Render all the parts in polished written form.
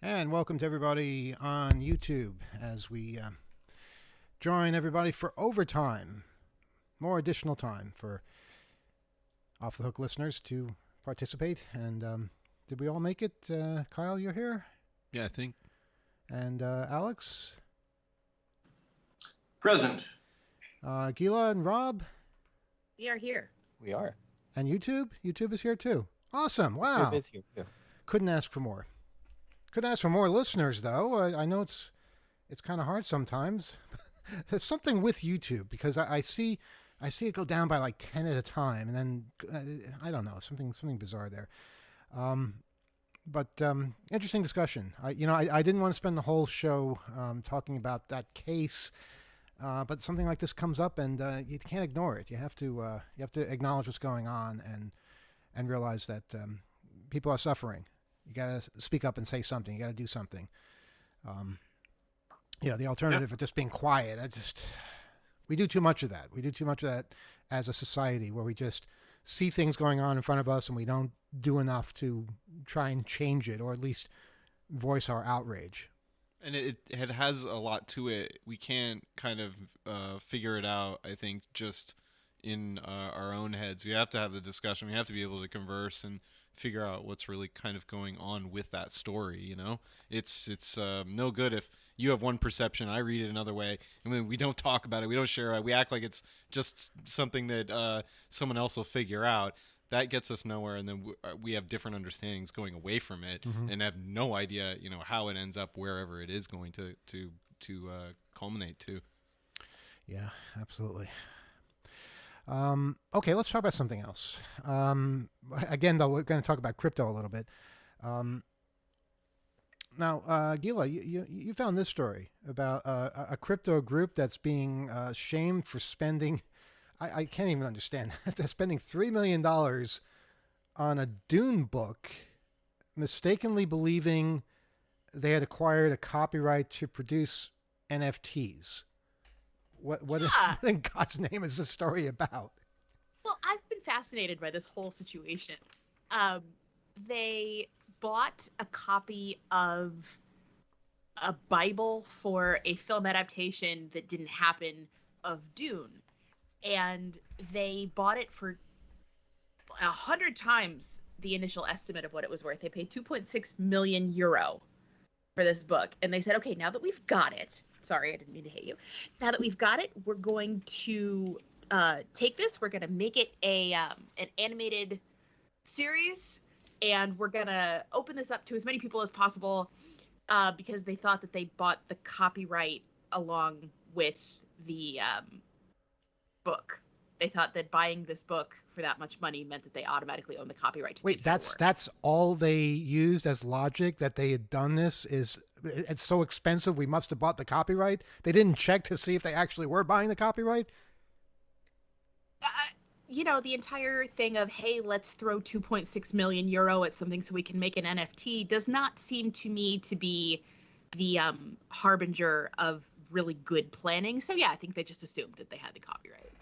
And welcome to everybody on YouTube as we join everybody for overtime, more additional time for Off the Hook listeners to participate. And did we all make it? Kyle, you're here? Yeah, I think. And Alex? Present. Gila and Rob? We are here. We are. And YouTube? YouTube is here too. Awesome. Wow. YouTube is here too. Couldn't ask for more. Couldn't ask for more listeners, though. I know it's kind of hard sometimes. There's something with YouTube because I see it go down by like 10 at a time, and then I don't know, something bizarre there. But interesting discussion. I didn't want to spend the whole show talking about that case, but something like this comes up, and you can't ignore it. You have to acknowledge what's going on and realize that people are suffering. You got to speak up and say something. You got to do something. The alternative of just being quiet. We do too much of that. We do too much of that as a society where we just see things going on in front of us and we don't do enough to try and change it or at least voice our outrage. And it has a lot to it. We can't kind of figure it out, I think, just in our own heads. We have to have the discussion. We have to be able to converse and figure out what's really kind of going on with that story. It's no good if you have one perception, I read it another way, and when we don't talk about it, we don't share it, we act like it's just something that someone else will figure out. That gets us nowhere, and then we have different understandings going away from it, and have no idea how it ends up wherever it is going to culminate to. Yeah, absolutely. Okay, let's talk about something else. Again, though, we're going to talk about crypto a little bit. Now, Gila, you found this story about a crypto group that's being shamed for spending, I can't even understand, they're spending $3 million on a Dune book, mistakenly believing they had acquired a copyright to produce NFTs. What in God's name is this story about? Well, I've been fascinated by this whole situation. They bought a copy of a Bible for a film adaptation that didn't happen of Dune. And they bought it for 100 times the initial estimate of what it was worth. They paid 2.6 million euro for this book. And they said, okay, now that we've got it, sorry, I didn't mean to hit you. Now that we've got it, we're going to take this. We're going to make it an animated series, and we're going to open this up to as many people as possible because they thought that they bought the copyright along with the book. They thought that buying this book for that much money meant that they automatically own the copyright. Wait, that's all they used as logic, that they had done this? It's so expensive we must have bought the copyright? They didn't check to see if they actually were buying the copyright? The entire thing of, hey, let's throw 2.6 million euro at something so we can make an NFT does not seem to me to be the harbinger of really good planning. So yeah, I think they just assumed that they had the copyright.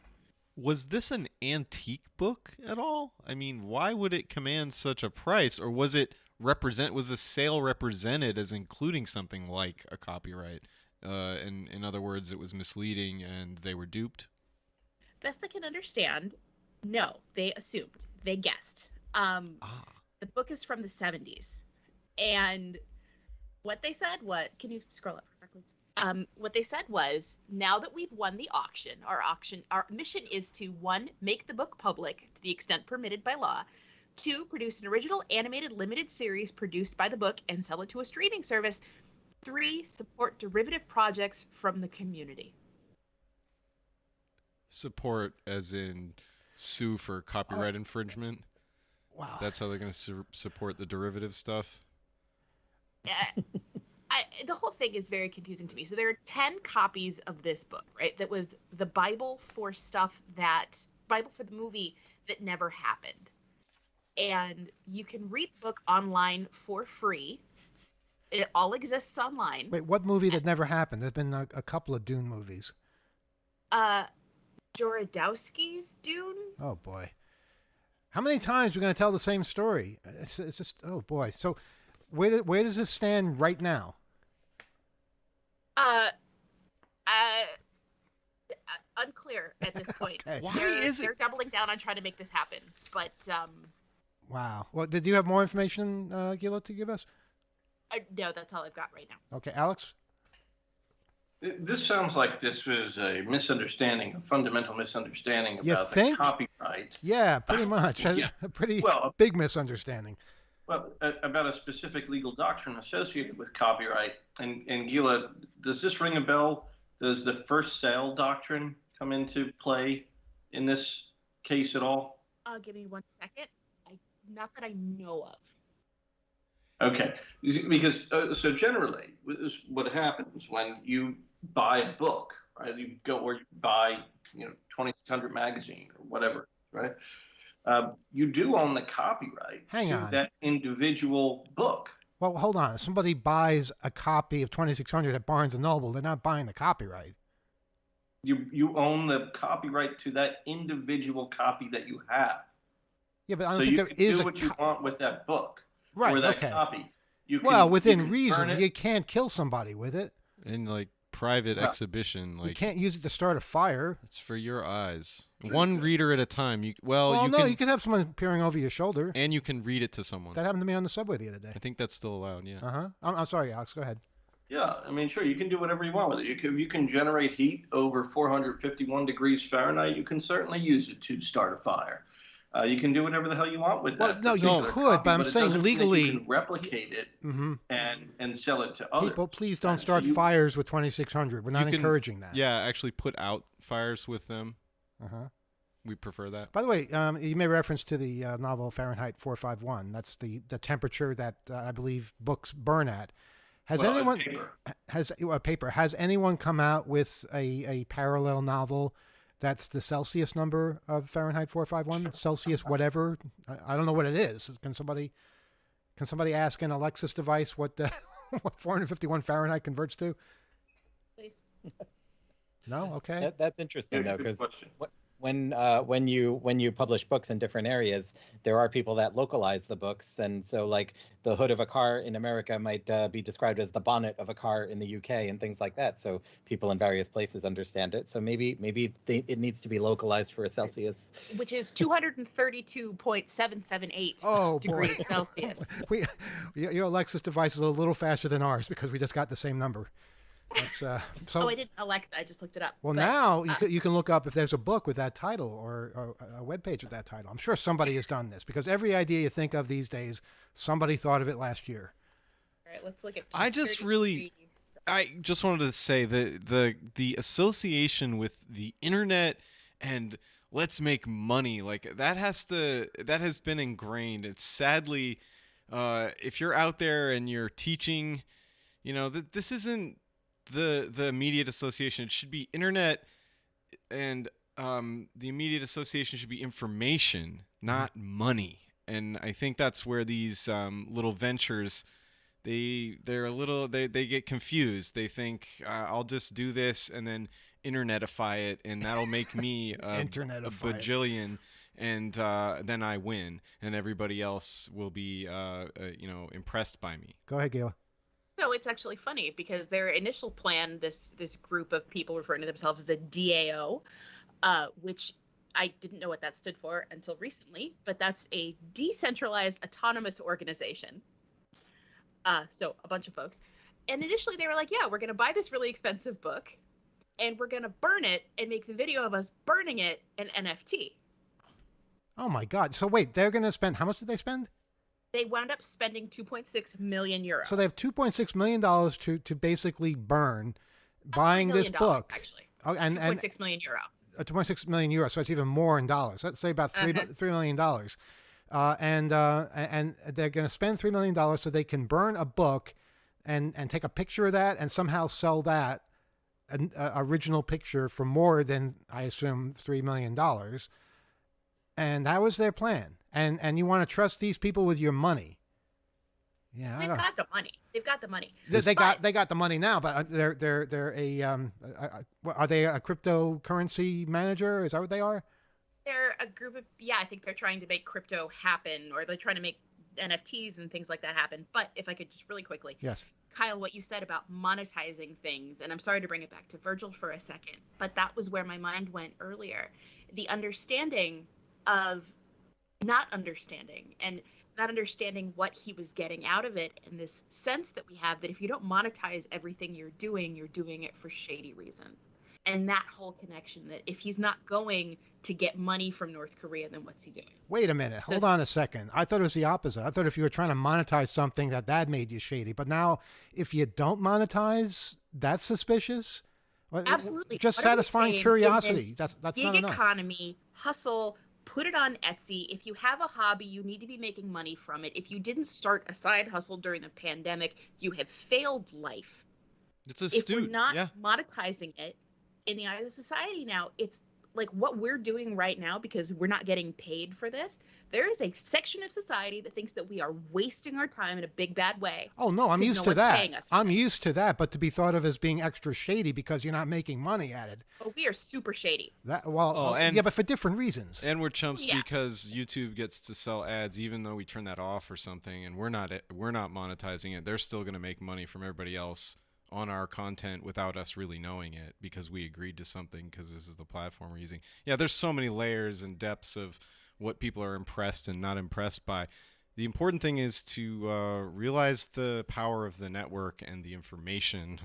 Was this an antique book at all? I mean, why would it command such a price? Or was the sale represented as including something like a copyright? In other words, it was misleading and they were duped? Best I can understand, no, they assumed. They guessed. The book is from the 70s. And what they said, can you scroll up for a second, please? What they said was, now that we've won the auction, our mission is to, 1, make the book public to the extent permitted by law, 2, produce an original animated limited series produced by the book and sell it to a streaming service, 3, support derivative projects from the community. Support as in sue for copyright infringement? Wow. That's how they're going to support the derivative stuff? The whole thing is very confusing to me. So there are 10 copies of this book, right? That was the Bible for the movie that never happened. And you can read the book online for free. It all exists online. Wait, what movie that never happened? There's been a couple of Dune movies. Jorodowski's Dune. Oh, boy. How many times are we going to tell the same story? It's just, oh, boy. So where does this stand right now? Uh, uh, Unclear at this point. Okay. Why is it? They're doubling down on trying to make this happen, but Wow. Well, did you have more information, Gila, to give us? no, that's all I've got right now. Okay, Alex. This sounds like this was a misunderstanding, a fundamental misunderstanding You about the think? copyright. Yeah, pretty much. Yeah. A pretty Well, big misunderstanding. Well, about a specific legal doctrine associated with copyright. And Gila, does this ring a bell? Does the first sale doctrine come into play in this case at all? Give me 1 second. Not that I know of. Okay, because so generally, what happens when you buy a book, right? You go or you buy, 2600 magazine or whatever, right? You do own the copyright to that individual book. Well, hold on. If somebody buys a copy of 2600 at Barnes & Noble, they're not buying the copyright. You own the copyright to that individual copy that you have. Yeah, but I don't so think you there can is do what you want with that book. Right, or that okay. copy. You can, well, within you can reason, burn it. you can't kill somebody with it. In like private exhibition, You like can't use it to start a fire. it's for your eyes. Sure. One reader at a time. You You can have someone peering over your shoulder. and you can read it to someone. That happened to me on the subway the other day. I think that's still allowed. Yeah. Uh-huh. I'm sorry, Alex. Go ahead. Yeah, I mean, sure, you can do whatever you want with it. You can generate heat over 451 degrees Fahrenheit. You can certainly use it to start a fire. You can do whatever the hell you want with that. No, you particular could, copy, but I'm it saying doesn't mean that legally- you can replicate it and sell it to others. People, please don't And so start you- fires with 2600. We're not You can- encouraging that. Yeah, actually put out fires with them. Uh-huh. We prefer that. By the way, you made reference to the novel Fahrenheit 451. That's the temperature that I believe books burn at. Has Well, anyone paper. Has anyone come out with a parallel novel that's the Celsius number of Fahrenheit 451? Celsius whatever. I don't know what it is. Can somebody ask an Alexis device what what 451 Fahrenheit converts to? Please. No? Okay. That's interesting That's a though, good because question. when you publish books in different areas, there are people that localize the books, and so like the hood of a car in America might be described as the bonnet of a car in the UK and things like that. So people in various places understand it. So maybe it needs to be localized for a Celsius. Which is 232.778 Oh, boy. degrees Celsius. Your Alexis device is a little faster than ours because we just got the same number. That's so. Oh, I didn't Alexa. I just looked it up. Well, But, now you can look up if there's a book with that title or a web page with that title. I'm sure somebody has done this because every idea you think of these days, somebody thought of it last year. all right, let's look at. I just 233. wanted to say that the association with the internet and let's make money, like that has been ingrained. It's sadly, if you're out there and you're teaching, this isn't the immediate association. It should be internet, and the immediate association should be information, not money. And I think that's where these little ventures, they get confused. They think I'll just do this and then internetify it, and that'll make me a Internetify it. bajillion, and then I win, and everybody else will be impressed by me. Go ahead, Gayla. So it's actually funny because their initial plan, this group of people referring to themselves as a DAO, which I didn't know what that stood for until recently, but that's a decentralized autonomous organization. So a bunch of folks. And initially they were like, yeah, we're going to buy this really expensive book and we're going to burn it and make the video of us burning it an NFT. Oh my God! So wait, they're going to spend how much did they spend? They wound up spending 2.6 million euros. So they have $2.6 million to basically burn buying this book. Actually. Oh, and 2.6 million euro. 2.6 million euros. So it's even more in dollars. Let's say about $3 million. And they're going to spend $3 million so they can burn a book and take a picture of that and somehow sell that an original picture for more than, I assume, $3 million. And that was their plan. And you want to trust these people with your money. Yeah, They've got the money. They've got the money. they got the money now, but they're are they a cryptocurrency manager? Is that what they are? They're a group of I think they're trying to make crypto happen, or they're trying to make NFTs and things like that happen. But if I could just really quickly, Yes. Kyle, what you said about monetizing things, and I'm sorry to bring it back to Virgil for a second, but that was where my mind went earlier. The understanding of not understanding and not understanding what he was getting out of it, and this sense that we have that if you don't monetize everything you're doing it for shady reasons. And that whole connection that if he's not going to get money from North Korea, then what's he doing? Wait a minute. Hold on a second. I thought it was the opposite. I thought if you were trying to monetize something that made you shady. But now if you don't monetize, that's suspicious? Well, Absolutely. Just What are we satisfying saying in curiosity. this That's gig not enough. economy, hustle, put it on Etsy. If you have a hobby, you need to be making money from it. If you didn't start a side hustle during the pandemic, you have failed life. It's If we're astute. not Yeah. monetizing it in the eyes of society now, it's like what we're doing right now because we're not getting paid for this. There is a section of society that thinks that we are wasting our time in a big bad way. Oh, no, I'm 'cause used no to one's that. paying us for I'm it. used to that, but to be thought of as being extra shady because you're not making money at it. Oh, we are super shady. Yeah, but for different reasons. And we're chumps Yeah. because YouTube gets to sell ads, even though we turn that off or something, and we're not monetizing it. They're still going to make money from everybody else on our content without us really knowing it because we agreed to something because this is the platform we're using. Yeah, there's so many layers and depths of what people are impressed and not impressed by. The important thing is to realize the power of the network and the information,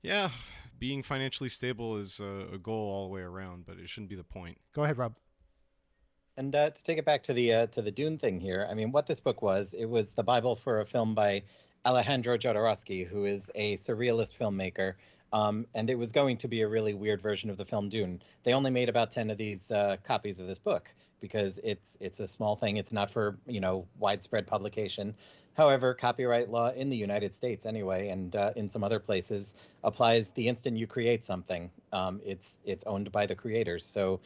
yeah, being financially stable is a goal all the way around, but it shouldn't be the point. Go ahead, Rob. And to take it back to the Dune thing here, I mean, what this book was, it was the Bible for a film by Alejandro Jodorowsky, who is a surrealist filmmaker. And it was going to be a really weird version of the film Dune. They only made about 10 of these copies of this book because it's a small thing. It's not for, widespread publication. However, copyright law in the United States anyway, and in some other places, applies the instant you create something. It's owned by the creators. So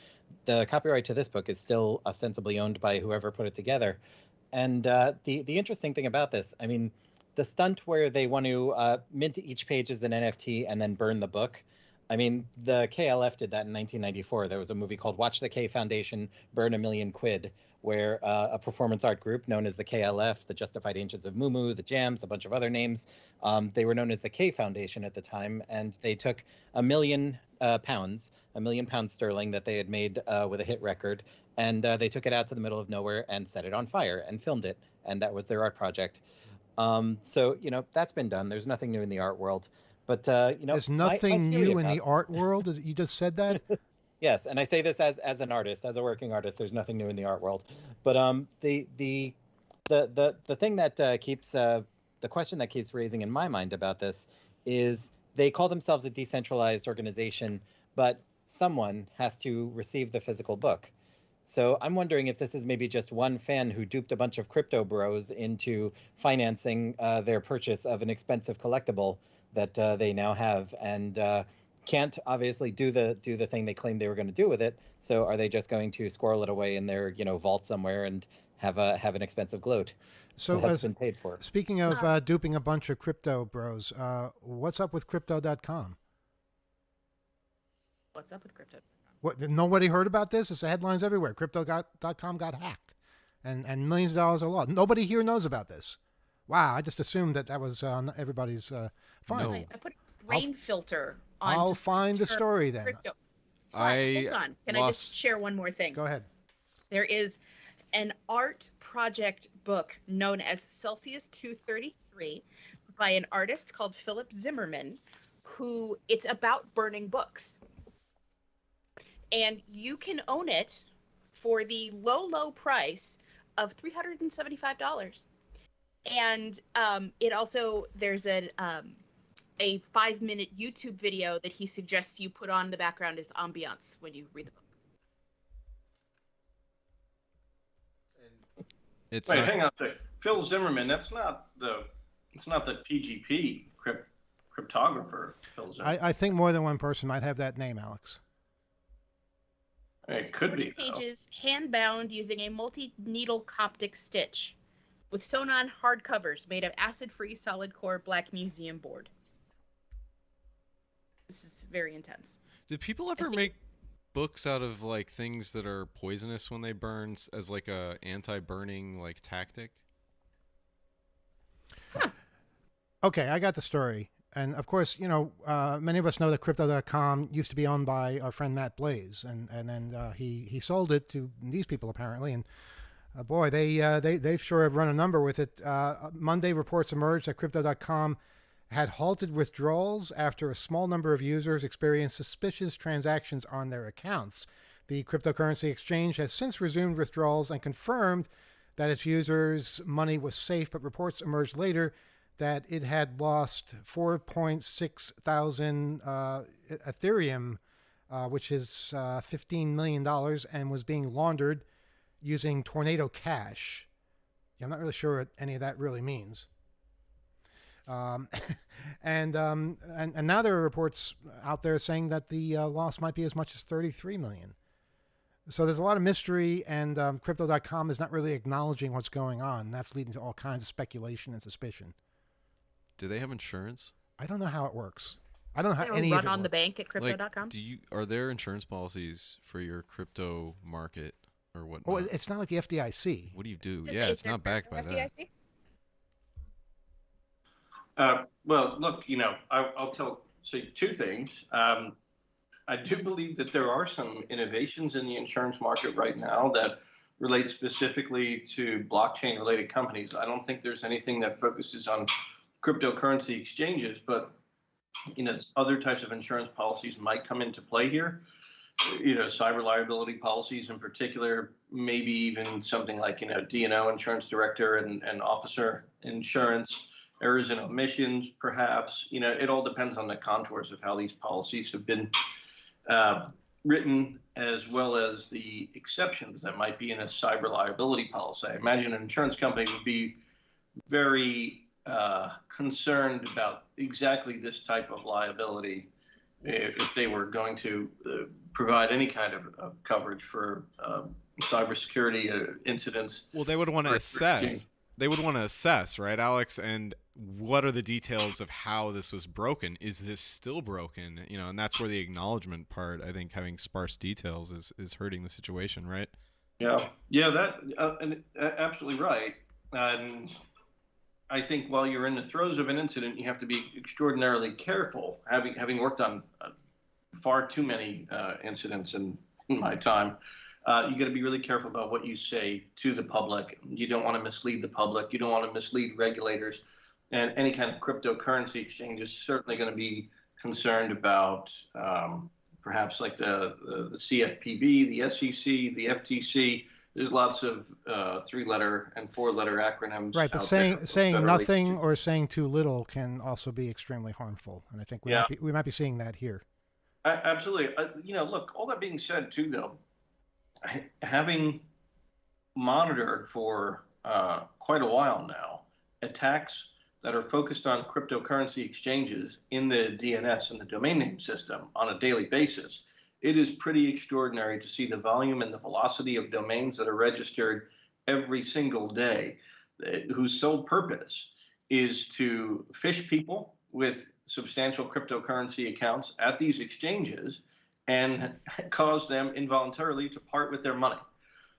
the copyright to this book is still ostensibly owned by whoever put it together. And the interesting thing about this, I mean, the stunt where they want to mint each page as an NFT and then burn the book. I mean, the KLF did that in 1994. There was a movie called Watch the K Foundation Burn $1 Million Quid, where a performance art group known as the KLF, the Justified Ancients of Mumu, the Jams, a bunch of other names, they were known as the K Foundation at the time, and they took £1 million, £1 million sterling that they had made with a hit record, and they took it out to the middle of nowhere and set it on fire and filmed it, and that was their art project. So, that's been done. There's nothing new in the art world. But, there's nothing new in the art world? You just said that? Yes, and I say this as an artist, as a working artist. There's nothing new in the art world. But the thing that keeps the question that keeps raising in my mind about this is they call themselves a decentralized organization, but someone has to receive the physical book. So I'm wondering if this is maybe just one fan who duped a bunch of crypto bros into financing their purchase of an expensive collectible that they now have, and can't obviously do the thing they claimed they were going to do with it. So are they just going to squirrel it away in their vault somewhere and have an expensive gloat that's been paid for? Speaking of duping a bunch of crypto bros, what's up with crypto.com? What's up with crypto? What, nobody heard about this? It's the headlines everywhere. Crypto.com got hacked, and millions of dollars are lost. Nobody here knows about this. Wow, I just assumed that was on everybody's fine. No. I put a rain filter on. I'll find the story then. Crypto. I Hold on. Can I just share one more thing? Go ahead. There is an art project book known as Celsius 233 by an artist called Philip Zimmerman, who it's about burning books. And you can own it for the low price of $375. And it also, there's a 5-minute YouTube video that he suggests you put on the background as ambiance when you read the book. Wait, hang on a second. Phil Zimmerman, it's not the PGP cryptographer, Phil Zimmerman. I think more than one person might have that name, Alex. It could be. Pages, hand-bound using a multi-needle Coptic stitch with sewn-on hardcovers made of acid-free solid core black museum board. This is very intense. Did people ever make books out of like things that are poisonous when they burn as like a anti-burning like tactic? Okay, I got the story. And of course, many of us know that Crypto.com used to be owned by our friend Matt Blaze, and then he sold it to these people apparently. And boy, they sure have run a number with it. Monday reports emerged that Crypto.com had halted withdrawals after a small number of users experienced suspicious transactions on their accounts. The cryptocurrency exchange has since resumed withdrawals and confirmed that its users' money was safe, but reports emerged later that it had lost 4.6 thousand Ethereum, which is $15 million, and was being laundered using Tornado Cash. Yeah, I'm not really sure what any of that really means. And now there are reports out there saying that the loss might be as much as 33 million. So there's a lot of mystery, and Crypto.com is not really acknowledging what's going on. That's leading to all kinds of speculation and suspicion. Do they have insurance? I don't know how it works. I don't know how They any run of it on the works. bank at crypto.com. Like, are there insurance policies for your crypto market or whatnot? Oh, it's not like the FDIC. What do you do? Yeah, it's not backed by that. Well, look, I'll say two things. I do believe that there are some innovations in the insurance market right now that relate specifically to blockchain-related companies. I don't think there's anything that focuses on cryptocurrency exchanges, but other types of insurance policies might come into play here. Cyber liability policies in particular, maybe even something like D&O, insurance director and officer insurance, errors and omissions, perhaps. It all depends on the contours of how these policies have been written, as well as the exceptions that might be in a cyber liability policy. I imagine an insurance company would be very concerned about exactly this type of liability if they were going to provide any kind of coverage for cybersecurity incidents. Well, they would want to assess. They would want to assess, right, Alex? And what are the details of how this was broken? Is this still broken? And that's where the acknowledgement part, I think, having sparse details is hurting the situation, right? Yeah, that absolutely right. And I think while you're in the throes of an incident, you have to be extraordinarily careful. Having worked on far too many incidents in my time, you got to be really careful about what you say to the public. You don't want to mislead the public. You don't want to mislead regulators. And any kind of cryptocurrency exchange is certainly going to be concerned about perhaps like the CFPB, the SEC, the FTC. There's lots of 3-letter and 4-letter acronyms. Right, but saying nothing or saying too little can also be extremely harmful, and I think we might be seeing that here. Absolutely. Look, all that being said, too, though, having monitored for quite a while now attacks that are focused on cryptocurrency exchanges in the DNS and the domain name system on a daily basis, it is pretty extraordinary to see the volume and the velocity of domains that are registered every single day, whose sole purpose is to phish people with substantial cryptocurrency accounts at these exchanges and cause them involuntarily to part with their money.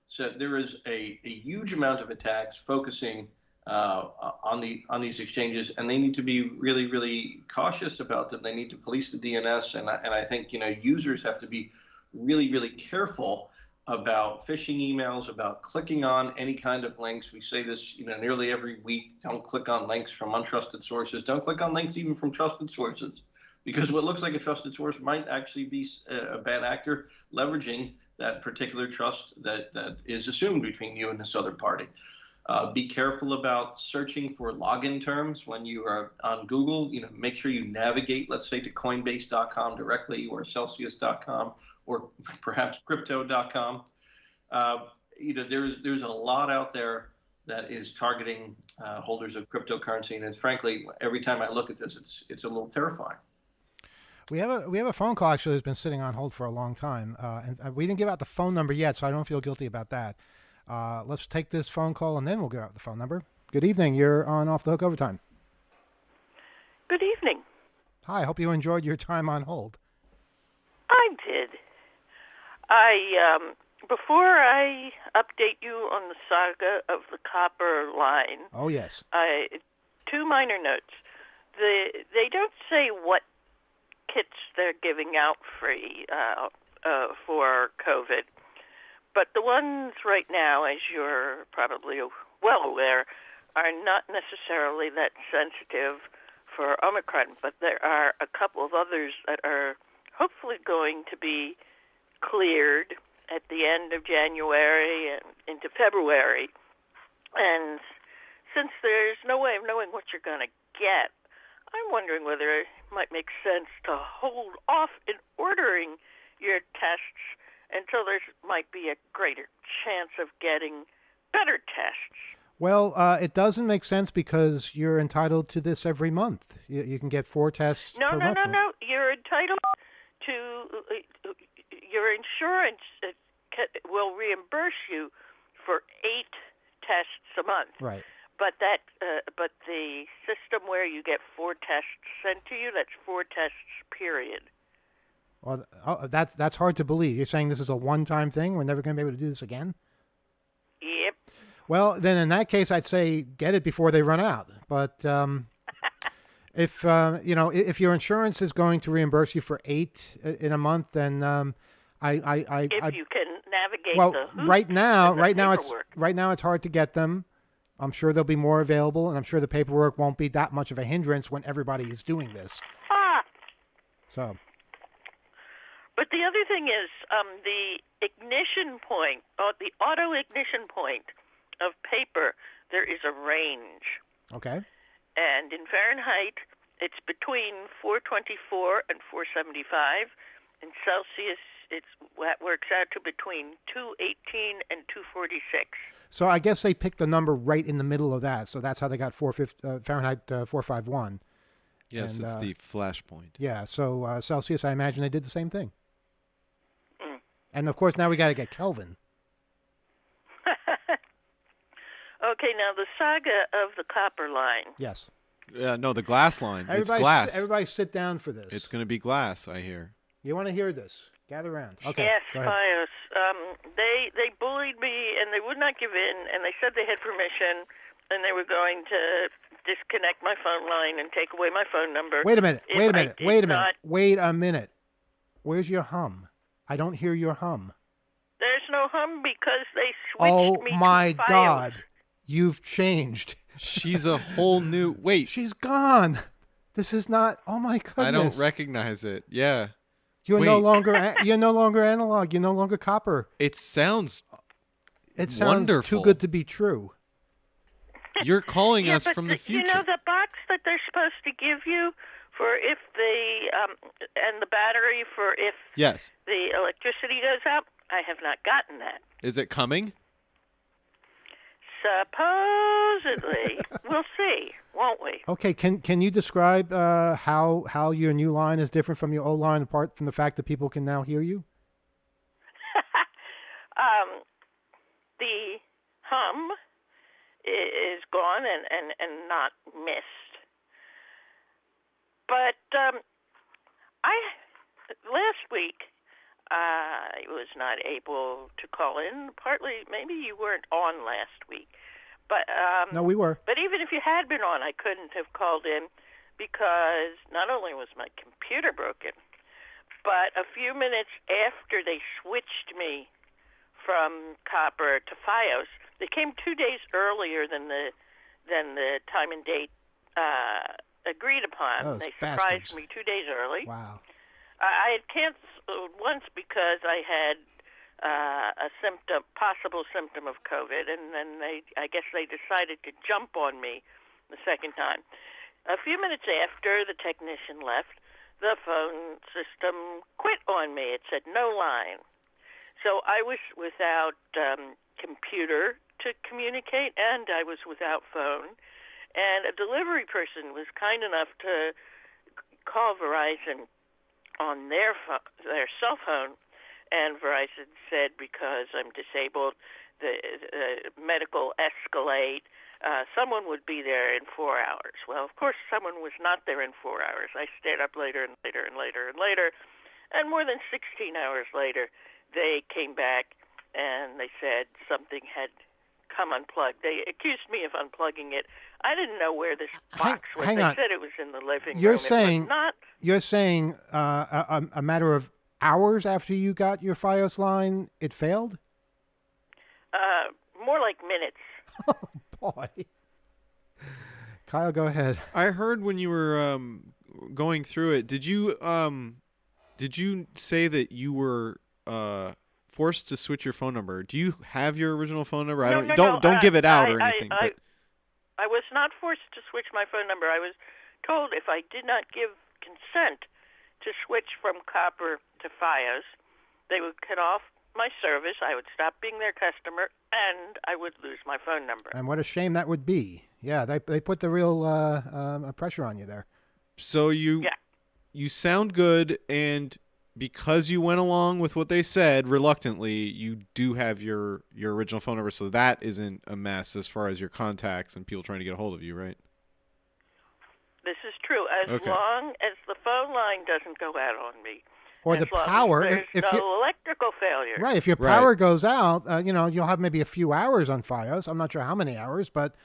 So there is a huge amount of attacks focusing on these exchanges, and they need to be really, really cautious about them. They need to police the DNS, and I think users have to be really, really careful about phishing emails, about clicking on any kind of links. We say this nearly every week. Don't click on links from untrusted sources. Don't click on links even from trusted sources, because what looks like a trusted source might actually be a bad actor leveraging that particular trust that is assumed between you and this other party. Be careful about searching for login terms when you are on Google. Make sure you navigate, let's say, to Coinbase.com directly, or Celsius.com, or perhaps Crypto.com. There's a lot out there that is targeting holders of cryptocurrency, and it's frankly, every time I look at this, it's a little terrifying. We have a phone call actually that's been sitting on hold for a long time, and we didn't give out the phone number yet, so I don't feel guilty about that. Let's take this phone call and then we'll give out the phone number. Good evening. You're on Off the Hook Overtime. Good evening. Hi. I hope you enjoyed your time on hold. I did. Before I update you on the saga of the copper line, Oh, yes. two minor notes. They don't say what kits they're giving out free for COVID, but the ones right now, as you're probably well aware, are not necessarily that sensitive for Omicron, but there are a couple of others that are hopefully going to be cleared at the end of January and into February. And since there's no way of knowing what you're going to get, I'm wondering whether it might make sense to hold off in ordering your tests until there might be a greater chance of getting better tests. Well, it doesn't make sense because you're entitled to this every month. You can get 4 tests per month. No. You're entitled to your insurance will reimburse you for 8 tests a month. Right. But but the system where you get 4 tests sent to you, that's 4 tests, period. Well, that's hard to believe. You're saying this is a one-time thing? We're never going to be able to do this again? Yep. Well, then in that case, I'd say get it before they run out. But if if your insurance is going to reimburse you for 8 in a month, then if you can navigate well, the hoops right now paperwork. it's hard to get them. I'm sure there'll be more available, and I'm sure the paperwork won't be that much of a hindrance when everybody is doing this. So. But the other thing is the ignition point, the auto ignition point of paper, there is a range. Okay. And in Fahrenheit, it's between 424 and 475. In Celsius, that works out to between 218 and 246. So I guess they picked the number right in the middle of that. So that's how they got Fahrenheit 451. Yes, and, it's the flash point. Yeah, so Celsius, I imagine they did the same thing. Mm. And, of course, now we got to get Kelvin. Okay, now the saga of the copper line. Yes. No, the glass line. It's glass. Everybody sit down for this. It's going to be glass, I hear. You want to hear this? Gather around. Okay. Yes, go ahead. Pius. They bullied me, and they would not give in, and they said they had permission, and they were going to disconnect my phone line and take away my phone number. Wait a minute. Wait a minute. Where's your hum? I don't hear your hum. There's no hum because they switched me to Fios. Oh, my God. You've changed. She's a whole new... Wait. She's gone. This is not... Oh, my goodness. I don't recognize it. Yeah. You're no longer analog. You're no longer copper. It sounds wonderful. Too good to be true. You're calling us from the future. You know the box that they're supposed to give you for if and the battery for if the electricity goes out? I have not gotten that. Is it coming? Supposedly. We'll see, won't we? Okay, can you describe how your new line is different from your old line, apart from the fact that people can now hear you? The hum is gone and not missed. But last week I was not able to call in. Partly, maybe you weren't on last week. But no, we were. But even if you had been on, I couldn't have called in because not only was my computer broken, but a few minutes after they switched me from copper to Fios, they came 2 days earlier than the time and date agreed upon. They surprised me 2 days early. Wow. I had canceled once because I had a possible symptom of COVID, and then I guess they decided to jump on me the second time. A few minutes after the technician left, the phone system quit on me. It said no line. So I was without computer to communicate, and I was without phone. And a delivery person was kind enough to call Verizon on their cell phone, and Verizon said because I'm disabled, the medical escalate. Someone would be there in 4 hours. Well, of course, someone was not there in 4 hours. I stayed up later and later and later and later, and more than 16 hours later, they came back and they said something had come unplugged. They accused me of unplugging it. I didn't know where this box was. hang they on. said it was in the living You're room. saying- It was not. You're saying a matter of hours after you got your FiOS line, it failed? More like minutes. Oh, boy. Kyle, go ahead. I heard when you were going through it, did you say that you were forced to switch your phone number? Do you have your original phone number? Don't give it out or anything. I was not forced to switch my phone number. I was told if I did not give consent to switch from copper to FiOS, they would cut off my service, I would stop being their customer, and I would lose my phone number. And what a shame that would be. Yeah, they put the real pressure on you there. So you sound good, and because you went along with what they said reluctantly, you do have your original phone number, so that isn't a mess as far as your contacts and people trying to get a hold of you, right? This is true. As long as the phone line doesn't go out on me. Or the power. There's no electrical failure. Right. If your power goes out, you'll have maybe a few hours on FiOS. I'm not sure how many hours, but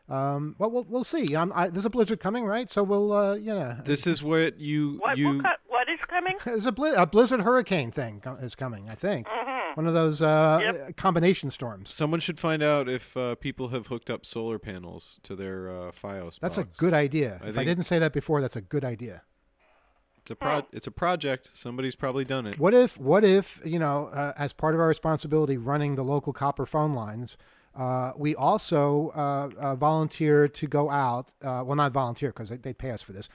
we'll see. There's a blizzard coming, right? So we'll, This is what What is coming? There's a blizzard hurricane thing is coming, I think. Mm-hmm. One of those combination storms. Someone should find out if people have hooked up solar panels to their FiOS That's box. a good idea. I If I didn't say that before, that's a good idea. It's a project. Somebody's probably done it. What if as part of our responsibility running the local copper phone lines, we also volunteer to go out. Well, not volunteer because they pay us for this.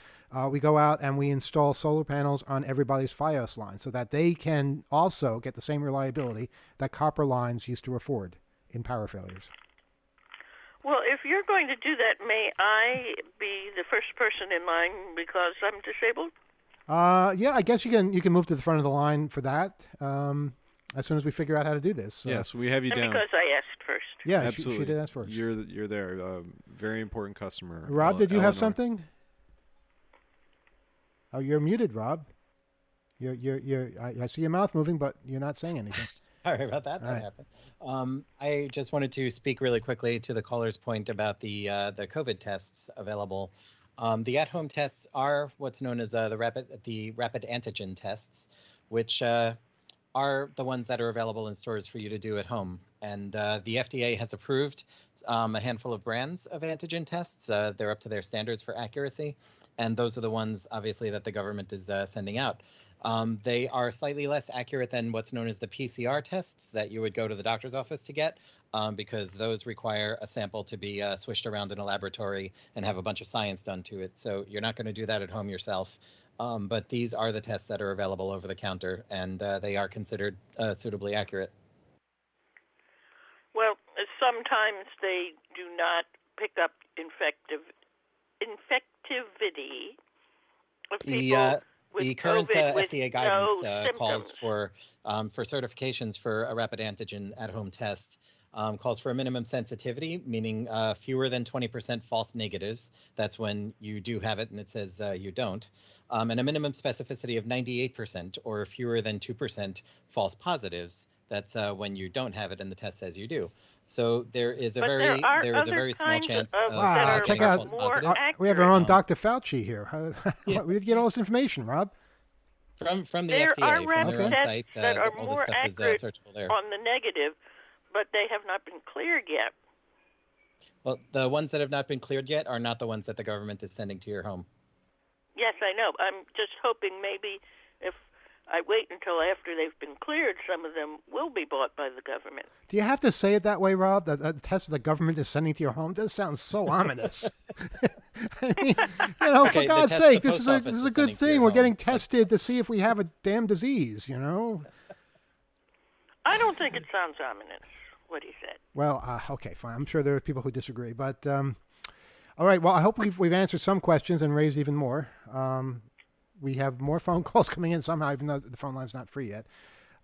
We go out and we install solar panels on everybody's FiOS line so that they can also get the same reliability that copper lines used to afford in power failures. Well, if you're going to do that, may I be the first person in line because I'm disabled? Yeah, I guess you can move to the front of the line for that as soon as we figure out how to do this. Yes, we have you down. Because I asked first. Yeah, absolutely. She did ask first. You're there. Very important customer. Rob, did you have Eleanor. something? Oh, you're muted, Rob. I see your mouth moving, but you're not saying anything. Sorry about that. That happened. I just wanted to speak really quickly to the caller's point about the COVID tests available. The at-home tests are what's known as the rapid antigen tests, which are the ones that are available in stores for you to do at home. And the FDA has approved a handful of brands of antigen tests. They're up to their standards for accuracy. And those are the ones, obviously, that the government is sending out. They are slightly less accurate than what's known as the PCR tests that you would go to the doctor's office to get, because those require a sample to be swished around in a laboratory and have a bunch of science done to it. So you're not going to do that at home yourself. But these are the tests that are available over the counter, and they are considered suitably accurate. Well, sometimes they do not pick up infectivity of people with the current COVID with FDA guidance no calls for certifications for a rapid antigen at-home test. Calls for a minimum sensitivity, meaning fewer than 20% false negatives. That's when you do have it and it says you don't. And a minimum specificity of 98% or fewer than 2% false positives. That's when you don't have it and the test says you do. So there is a very small chance of check out. false positive. We have our own Dr. Fauci here. We get all this information, Rob. From the there FDA, are from rapid their own tests site, that are all more this stuff is accurate searchable there. on the negative, but they have not been cleared yet. Well, the ones that have not been cleared yet are not the ones that the government is sending to your home. Yes, I know. I'm just hoping maybe if I wait until after they've been cleared, some of them will be bought by the government. Do you have to say it that way, Rob? That the test the government is sending to your home? This sounds so ominous. I mean, for God's sake, this is a good thing. We're getting tested to see if we have a damn disease, I don't think it sounds ominous, what he said. Well, okay, fine. I'm sure there are people who disagree. But, all right, well, I hope we've answered some questions and raised even more. We have more phone calls coming in somehow, even though the phone line's not free yet.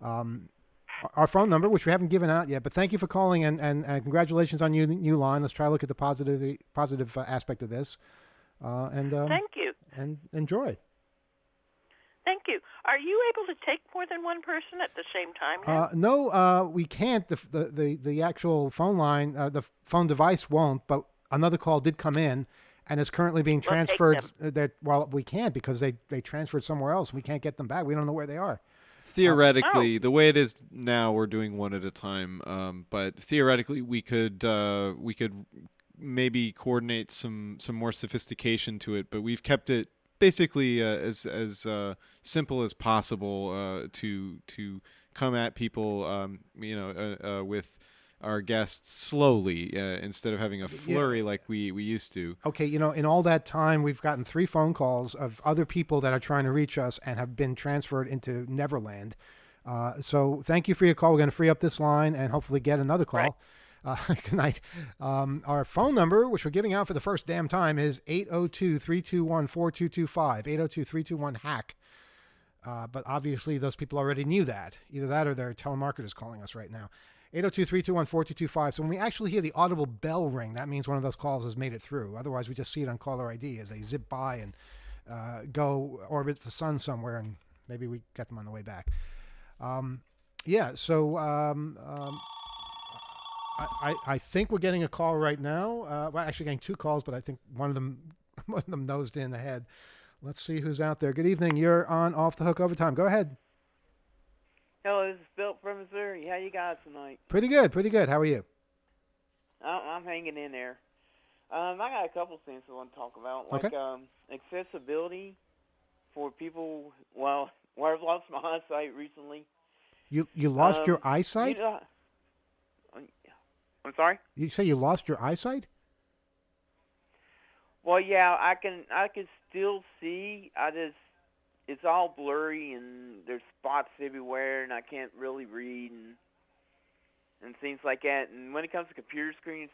Our phone number, which we haven't given out yet, but thank you for calling and congratulations on your new line. Let's try to look at the positive aspect of this. Thank you. And enjoy. Thank you. Are you able to take more than one person at the same time now? No, we can't. The actual phone line, the phone device won't. But another call did come in, and it's currently being We'll take transferred. them. Well, we can't because they transferred somewhere else. We can't get them back. We don't know where they are. Theoretically, the way it is now, we're doing one at a time. But theoretically, we could maybe coordinate some more sophistication to it. But we've kept it basically as simple as possible to come at people, with our guests slowly instead of having a flurry like we used to. Okay, in all that time, we've gotten 3 phone calls of other people that are trying to reach us and have been transferred into Neverland. So thank you for your call. We're going to free up this line and hopefully get another call. Right. Good night. Our phone number, which we're giving out for the first damn time, is 802-321-4225, 802-321-HACK. But obviously, those people already knew that. Either that or they're telemarketers calling us right now. 802-321-4225. So when we actually hear the audible bell ring, that means one of those calls has made it through. Otherwise, we just see it on caller ID as they zip by and go orbit the sun somewhere, and maybe we get them on the way back. I think we're getting a call right now. Well, actually getting 2 calls, but I think one of them nosed in ahead. Let's see who's out there. Good evening. You're on Off the Hook Overtime. Go ahead. Hello, this is Bill from Missouri. How you guys tonight? Pretty good. How are you? I'm hanging in there. I got a couple things I want to talk about, like accessibility for people. Well, where I've lost my eyesight recently. You lost your eyesight? I'm sorry? You say you lost your eyesight? Well, yeah, I can still see. It's all blurry and there's spots everywhere, and I can't really read and things like that. And when it comes to computer screens,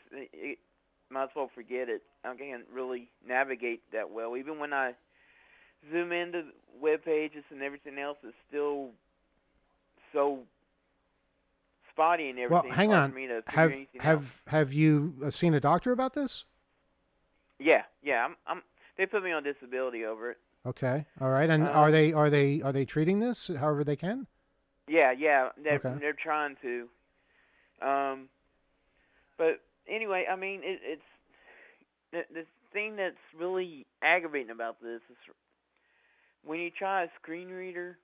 might as well forget it. I can't really navigate that well. Even when I zoom into web pages and everything else, it's still so spotty and everything. Well, hang on. Have you seen a doctor about this? Yeah. They put me on disability over it. Okay, all right. And are they treating this however they can? Yeah. They're trying to. But anyway, I mean, it's the thing that's really aggravating about this is when you try a screen reader,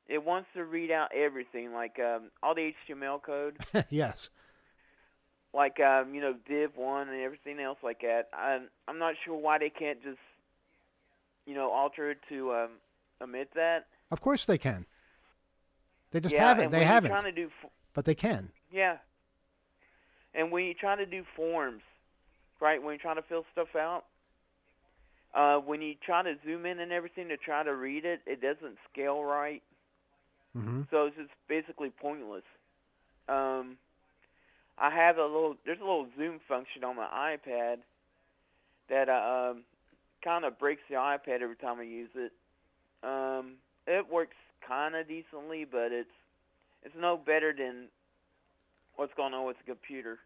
it wants to read out everything, like all the HTML code. Yes. Like div 1 and everything else like that. I'm not sure why they can't just alter it to omit that. Of course they can. They just haven't. They haven't. But they can. Yeah. And when you try to do forms, right, when you're trying to fill stuff out, when you try to zoom in and everything to try to read it, it doesn't scale right. Mm-hmm. So it's just basically pointless. I have there's a little zoom function on my iPad that kind of breaks the iPad every time I use it. It works kind of decently, but it's no better than what's going on with the computer.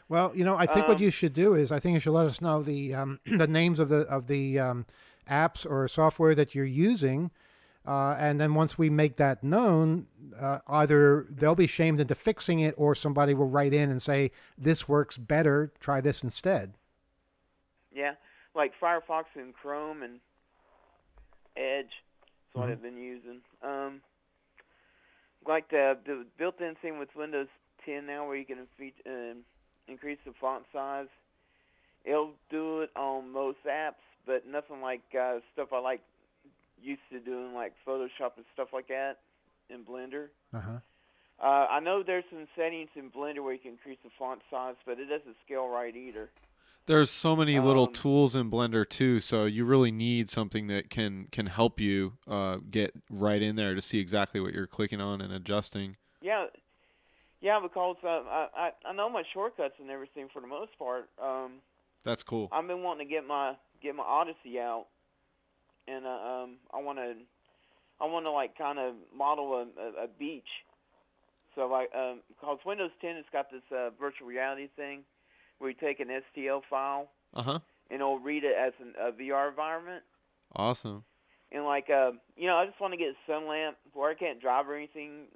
Well, I think what you should do is I think you should let us know the the names of the apps or software that you're using, and then once we make that known, either they'll be shamed into fixing it, or somebody will write in and say this works better. Try this instead. Yeah, like Firefox and Chrome and Edge. That's what I've been using. Like the built-in thing with Windows 10 now, where you can increase the font size. It'll do it on most apps, but nothing like stuff I like used to doing, like Photoshop and stuff like that in Blender. I know there's some settings in Blender where you can increase the font size, but it doesn't scale right either. There's so many little tools in Blender too, so you really need something that can help you get right in there to see exactly what you're clicking on and adjusting. Yeah, because I know my shortcuts and everything for the most part. That's cool. I've been wanting to get my Odyssey out, and I want to like kind of model a beach. So because Windows 10 has got this virtual reality thing, where you take an STL file, and it'll read it as a VR environment. Awesome. And like, I just want to get a sun lamp where I can't drive or anything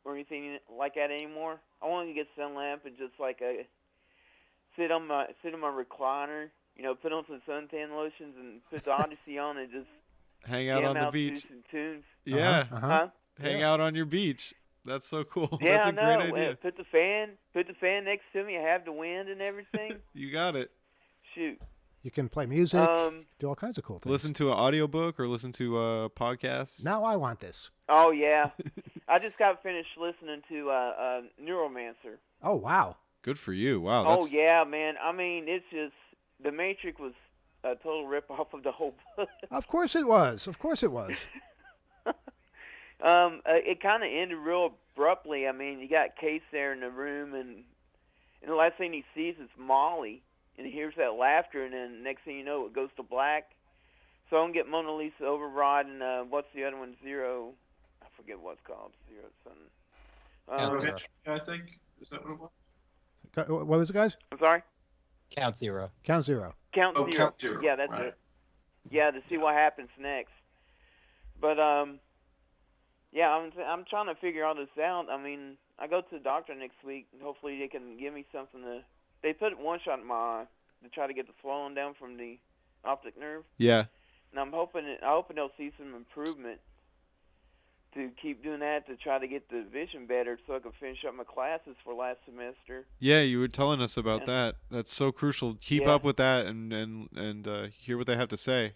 or anything like that anymore. I want to get a sun lamp and just like sit on my recliner, put on some suntan lotions and put the Odyssey on and just Hang out jam on the out beach. to some tunes. Yeah. Huh? Hang out on your beach. That's so cool. Yeah, That's a I know. great idea. Put the fan next to me. I have the wind and everything. You got it. Shoot. You can play music, do all kinds of cool things. Listen to an audiobook or listen to a podcast. Now I want this. Oh yeah, I just got finished listening to Neuromancer. Oh wow. Good for you. Wow. Oh yeah, man. I mean, it's just The Matrix was a total rip-off of the whole book. Of course it was. Of course it was. It kind of ended real abruptly. I mean, you got Case there in the room, and the last thing he sees is Molly, and he hears that laughter, and then next thing you know, it goes to black. So I'm getting Mona Lisa Override, and what's the other one? Zero. I forget what it's called. Zero something. Zero. I think. Is that what it was? What was it, guys? I'm sorry? Count Zero. Count Zero. Count Zero. Count Zero. Yeah, that's Right. it. Yeah, to see what happens next. But yeah, I'm trying to figure all this out. I mean, I go to the doctor next week. And hopefully, they can give me something to. They put one shot in my eye to try to get the swelling down from the optic nerve, Yeah. and I'm hoping they'll see some improvement. To keep doing that to try to get the vision better, so I can finish up my classes for last semester. Yeah, you were telling us about that. That's so crucial. Keep up with that and hear what they have to say.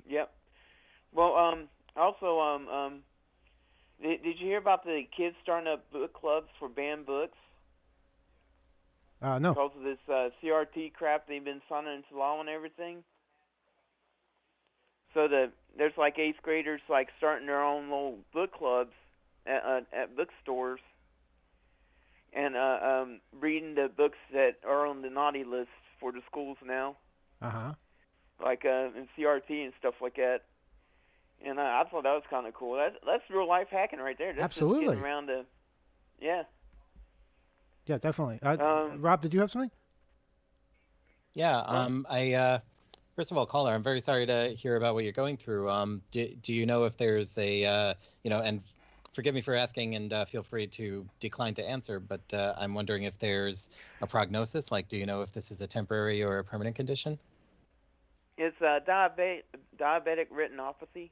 Yep. Well, also, did you hear about the kids starting up book clubs for banned books? No. Because of this CRT crap they've been signing into law and everything. So there's like 8th graders like starting their own little book clubs at bookstores and reading the books that are on the naughty list for the schools now. Like in CRT and stuff like that. And I thought that was kind of cool. That's real life hacking right there. That's Absolutely. Just getting around to, yeah. Yeah, definitely. Rob, did you have something? Yeah. I first of all, caller, I'm very sorry to hear about what you're going through. Do you know if there's a and forgive me for asking, and feel free to decline to answer, but I'm wondering if there's a prognosis. Like, do you know if this is a temporary or a permanent condition? It's diabetic retinopathy.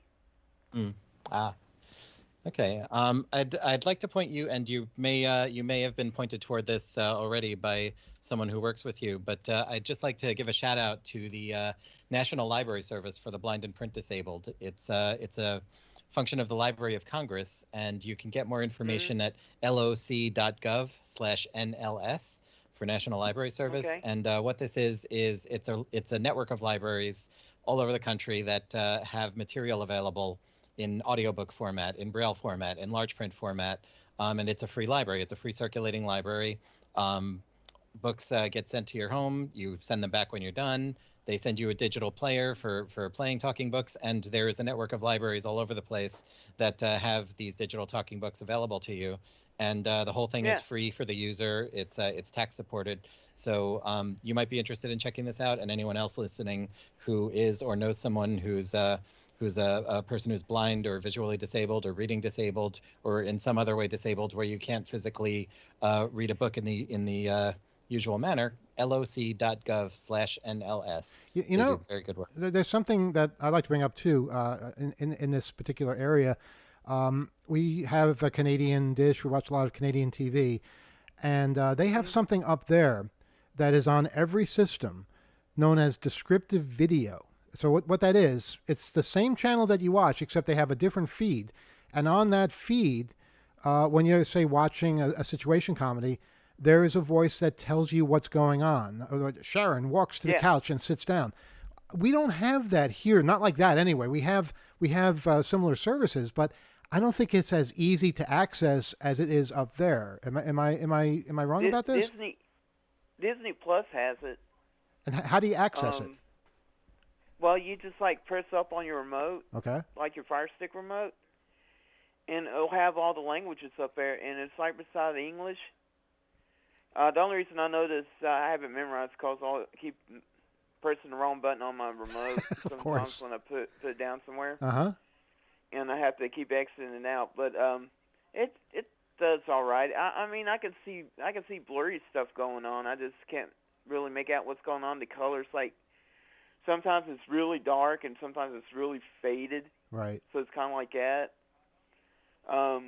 Okay. I'd like to point you, and you may have been pointed toward this already by someone who works with you, but I'd just like to give a shout out to the National Library Service for the Blind and Print Disabled. It's a function of the Library of Congress, and you can get more information at loc.gov/NLS for National Library Service. Okay. And what this is it's a network of libraries all over the country that have material available in audiobook format, in Braille format, in large print format, and it's a free library. It's a free circulating library. Books get sent to your home. You send them back when you're done. They send you a digital player for playing talking books, and there is a network of libraries all over the place that have these digital talking books available to you. And the whole thing is free for the user. It's tax supported. So you might be interested in checking this out, and anyone else listening who is or knows someone who's a person who's blind or visually disabled or reading disabled or in some other way disabled where you can't physically read a book in the usual manner, loc.gov/NLS. You know, do very good work. There's something that I'd like to bring up too in this particular area. We have a Canadian dish. We watch a lot of Canadian TV, and they have something up there that is on every system known as descriptive video. So what that is, it's the same channel that you watch, except they have a different feed. And on that feed, when you're, say, watching a situation comedy, there is a voice that tells you what's going on. Sharon walks to the couch and sits down. We don't have that here, not like that anyway. We have similar services, but I don't think it's as easy to access as it is up there. Am I wrong about this? Disney Plus has it. And how do you access it? Well, you just like press up on your remote, Okay. like your Fire Stick remote, and it'll have all the languages up there, and it's right beside the English. The only reason I know this, I have it memorized because I keep pressing the wrong button on my remote Of sometimes course. when I put it down somewhere, Uh-huh. and I have to keep exiting it out. But it does all right. I mean, I can see blurry stuff going on. I just can't really make out what's going on. The colors, like, sometimes it's really dark and sometimes it's really faded. Right. So it's kind of like that. I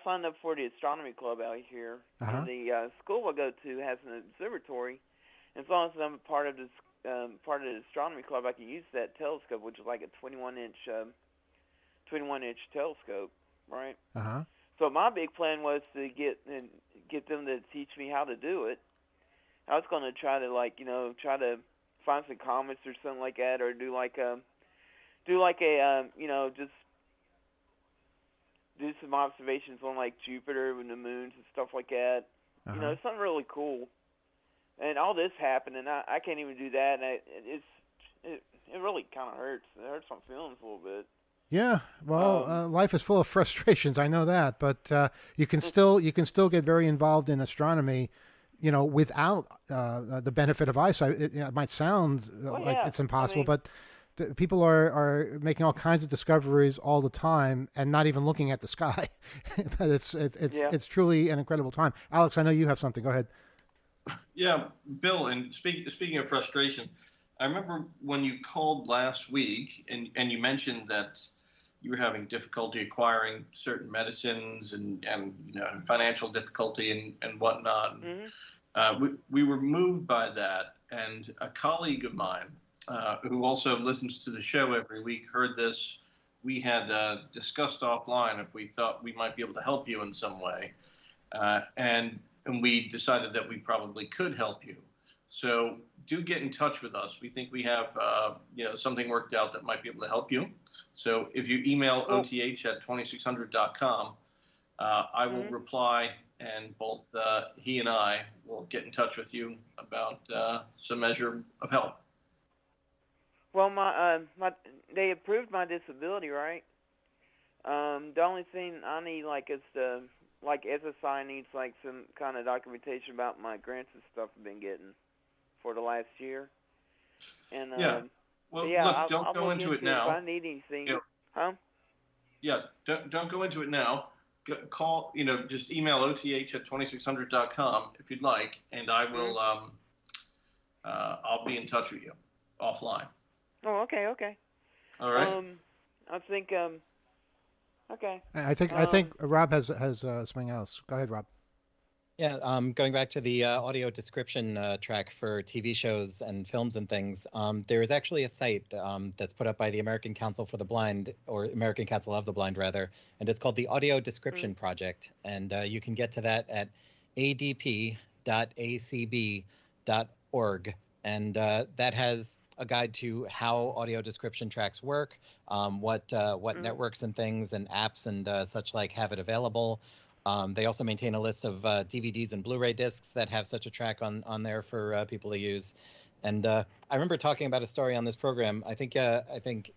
signed up for the astronomy club out here, and the school I go to has an observatory. As long as I'm a part of this part of the astronomy club, I can use that telescope, which is like a 21-inch telescope, right? Uh-huh. So my big plan was to get them to teach me how to do it. I was going to try to find some comets or something like that, or just do some observations on like Jupiter and the moons and stuff like that. Uh-huh. Something really cool. And all this happened, and I can't even do that. And it really kind of hurts. It hurts my feelings a little bit. Yeah, well, life is full of frustrations. I know that, but you can still get very involved in astronomy, without the benefit of eyesight. It might sound like it's impossible, but people are making all kinds of discoveries all the time and not even looking at the sky. But it's truly an incredible time. Alex, I know you have something. Go ahead. Yeah, Bill, and speaking of frustration, I remember when you called last week and you mentioned that you were having difficulty acquiring certain medicines and financial difficulty and whatnot. Mm-hmm. We were moved by that, and a colleague of mine who also listens to the show every week heard this. We had discussed offline if we thought we might be able to help you in some way, and we decided that we probably could help you. So do get in touch with us. We think we have something worked out that might be able to help you. So if you email oth@2600.com, I will reply, and both he and I will get in touch with you about some measure of help. Well, they approved my disability, right? The only thing I need, SSI needs like some kind of documentation about my grants and stuff I've been getting for the last year. And well, yeah, look, I'll don't go look into it now. If I need anything, Yeah, don't go into it now. Call, just email oth@2600.com if you'd like, and I will. I'll be in touch with you offline. Oh, okay. All right. I think. Okay. I think Rob has something else. Go ahead, Rob. Yeah, going back to the audio description track for TV shows and films and things, there is actually a site that's put up by the American Council for the Blind, or American Council of the Blind, rather, and it's called the Audio Description Project. And you can get to that at adp.acb.org. And that has a guide to how audio description tracks work, what networks and things and apps and such like have it available. They also maintain a list of DVDs and Blu-ray discs that have such a track on there for people to use. And I remember talking about a story on this program. I think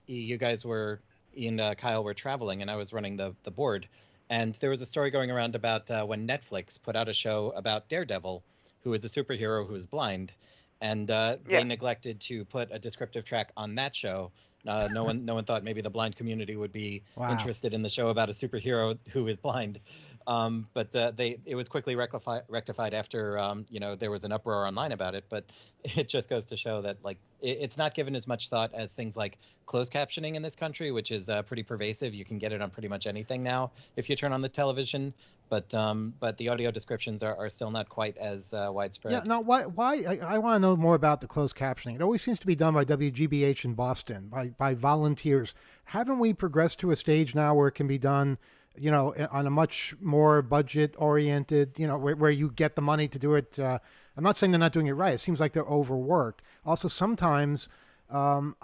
you guys were, Ian, Kyle, were traveling, and I was running the board. And there was a story going around about when Netflix put out a show about Daredevil, who is a superhero who is blind, and they neglected to put a descriptive track on that show. No one thought maybe the blind community would be interested in the show about a superhero who is blind. But it was quickly rectified after there was an uproar online about it. But it just goes to show that it's not given as much thought as things like closed captioning in this country, which is pretty pervasive. You can get it on pretty much anything now if you turn on the television. But the audio descriptions are still not quite as widespread. Yeah. Now, why? I want to know more about the closed captioning. It always seems to be done by WGBH in Boston by volunteers. Haven't we progressed to a stage now where it can be done, on a much more budget-oriented, where you get the money to do it? I'm not saying they're not doing it right. It seems like they're overworked. Also, sometimes, I'm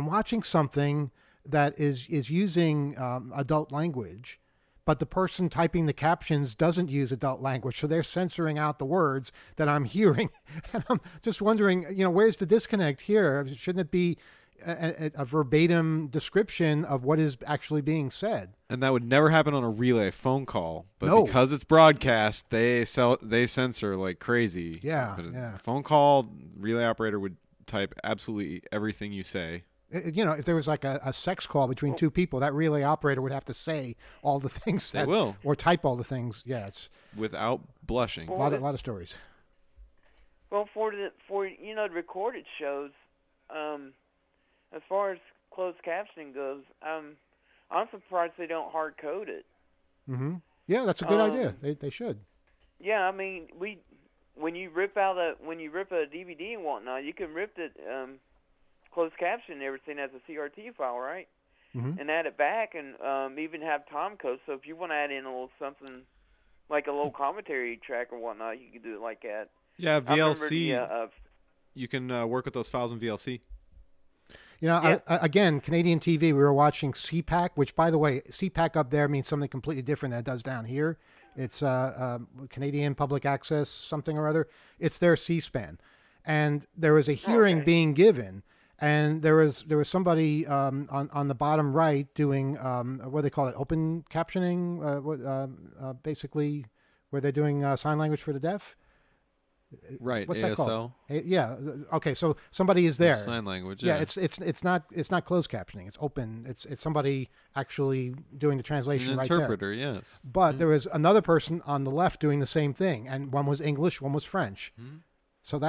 watching something that is using adult language, but the person typing the captions doesn't use adult language, so they're censoring out the words that I'm hearing. And I'm just wondering, where's the disconnect here? Shouldn't it be a verbatim description of what is actually being said. And that would never happen on a relay phone call, but No. because it's broadcast, they censor like crazy. Yeah, But yeah. a phone call, relay operator would type absolutely everything you say. If there was like a sex call between two people, that relay operator would have to say all the things They will. or type all the things. Yeah, it's Without blushing. a lot of stories. Well, for the recorded shows, as far as closed captioning goes, I'm surprised they don't hard code it. Mm-hmm. Yeah, that's a good idea. They should. Yeah, I mean, when you rip a DVD and whatnot, you can rip it closed caption and everything as a CRT file, right? Mm-hmm. And add it back, and even have time codes. So if you want to add in a little something like a little commentary track or whatnot, you can do it like that. Yeah, VLC. I remember you can work with those files in VLC. Again, Canadian TV, we were watching CPAC, which, by the way, CPAC up there means something completely different than it does down here. It's Canadian Public Access something or other. It's their C-SPAN. And there was a hearing being given, and there was somebody on the bottom right doing, what do they call it, open captioning, basically, where they're doing sign language for the deaf. Right, What's ASL. that called? Yeah. Okay. So somebody is there. Sign language. Yeah. Yeah. It's not closed captioning. It's open. It's somebody actually doing the translation An right interpreter. Yes. But there was another person on the left doing the same thing, and one was English, one was French. Mm-hmm. So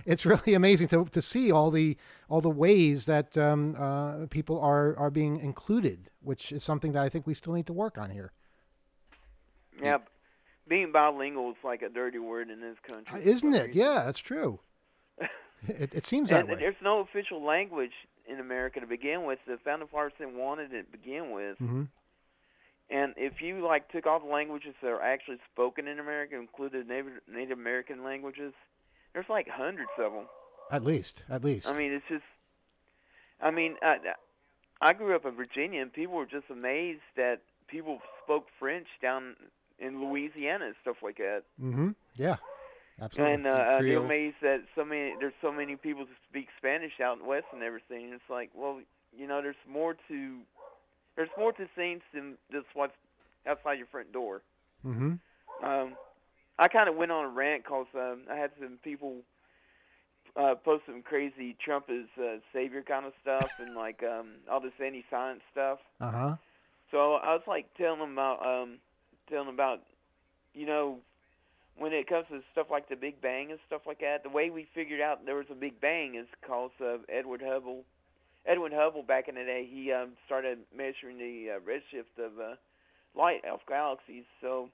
it's really amazing to see all the ways that people are being included, which is something that I think we still need to work on here. Yeah. Being bilingual is like a dirty word in this country. Isn't it? Yeah, that's true. It seems that way. There's no official language in America to begin with. The founding fathers didn't want it to begin with. Mm-hmm. And if you took all the languages that are actually spoken in America, included Native American languages, there's like hundreds of them. At least. I mean, it's just. I mean, I grew up in Virginia, and people were just amazed that people spoke French down in Louisiana and stuff like that. Mm-hmm. Yeah, absolutely. And they're amazed that there's so many people who speak Spanish out in West and everything. And it's like, well, there's more to things than just what's outside your front door. Mm-hmm. I kind of went on a rant because I had some people post some crazy Trump is savior kind of stuff and like all this anti-science stuff. Uh-huh. So I was like telling them about when it comes to stuff like the Big Bang and stuff like that, the way we figured out there was a Big Bang is because of Edwin Hubble. Edwin Hubble, back in the day, he started measuring the redshift of light of galaxies. So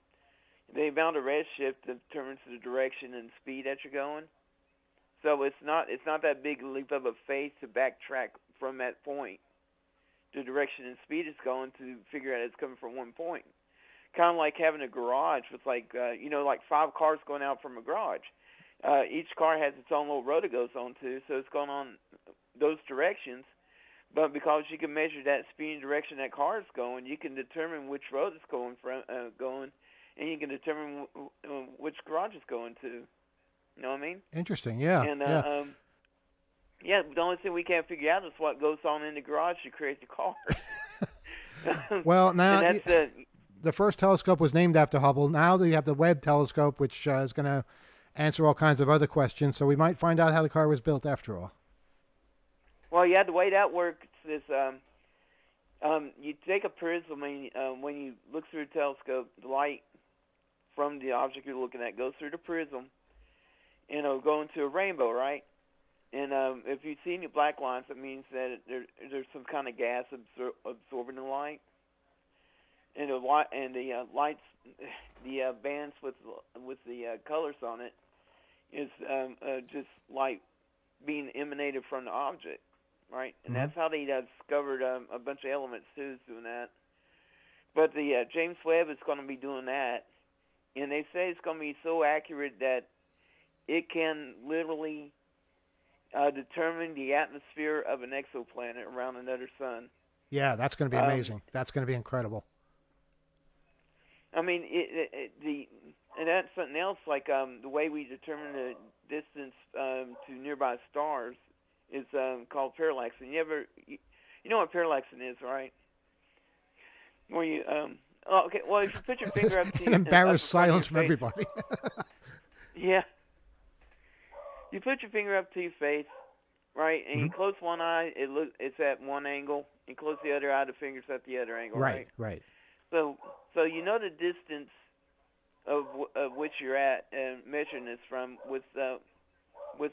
the amount of redshift determines the direction and speed that you're going. So it's not that big leap of a faith to backtrack from that point. The direction and speed it's going to figure out it's coming from one point. Kind of like having a garage with like 5 cars going out from a garage. Each car has its own little road it goes on to, so it's going on those directions. But because you can measure that speed and direction that car is going, you can determine which road it's going, and you can determine which garage it's going to. You know what I mean? Interesting. Yeah. And yeah. The only thing we can't figure out is what goes on in the garage to create the car. Well, now and that's the first telescope was named after Hubble. Now you have the Webb telescope, which is going to answer all kinds of other questions. So we might find out how the car was built after all. Well, yeah, the way that works is you take a prism and when you look through a telescope, the light from the object you're looking at goes through the prism, and it'll go into a rainbow, right? And if you see any black lines, it means that there's some kind of gas absorbing the light. And the lights, the bands with the colors on it, is just light being emanated from the object, right? And that's how they discovered a bunch of elements too, is doing that. But the James Webb is going to be doing that, and they say it's going to be so accurate that it can literally determine the atmosphere of an exoplanet around another sun. Yeah, that's going to be amazing. That's going to be incredible. I mean, and that's something else. Like the way we determine the distance to nearby stars is called parallaxing. You know what parallaxing is, right? Where you okay. Well, if you put your finger up to An embarrassed up in front of silence from your face, everybody. yeah. You put your finger up to your face, right, and you close one eye. It's at one angle. You close the other eye. The finger's at the other angle. Right. Right. So you know the distance of which you're at and measuring this from with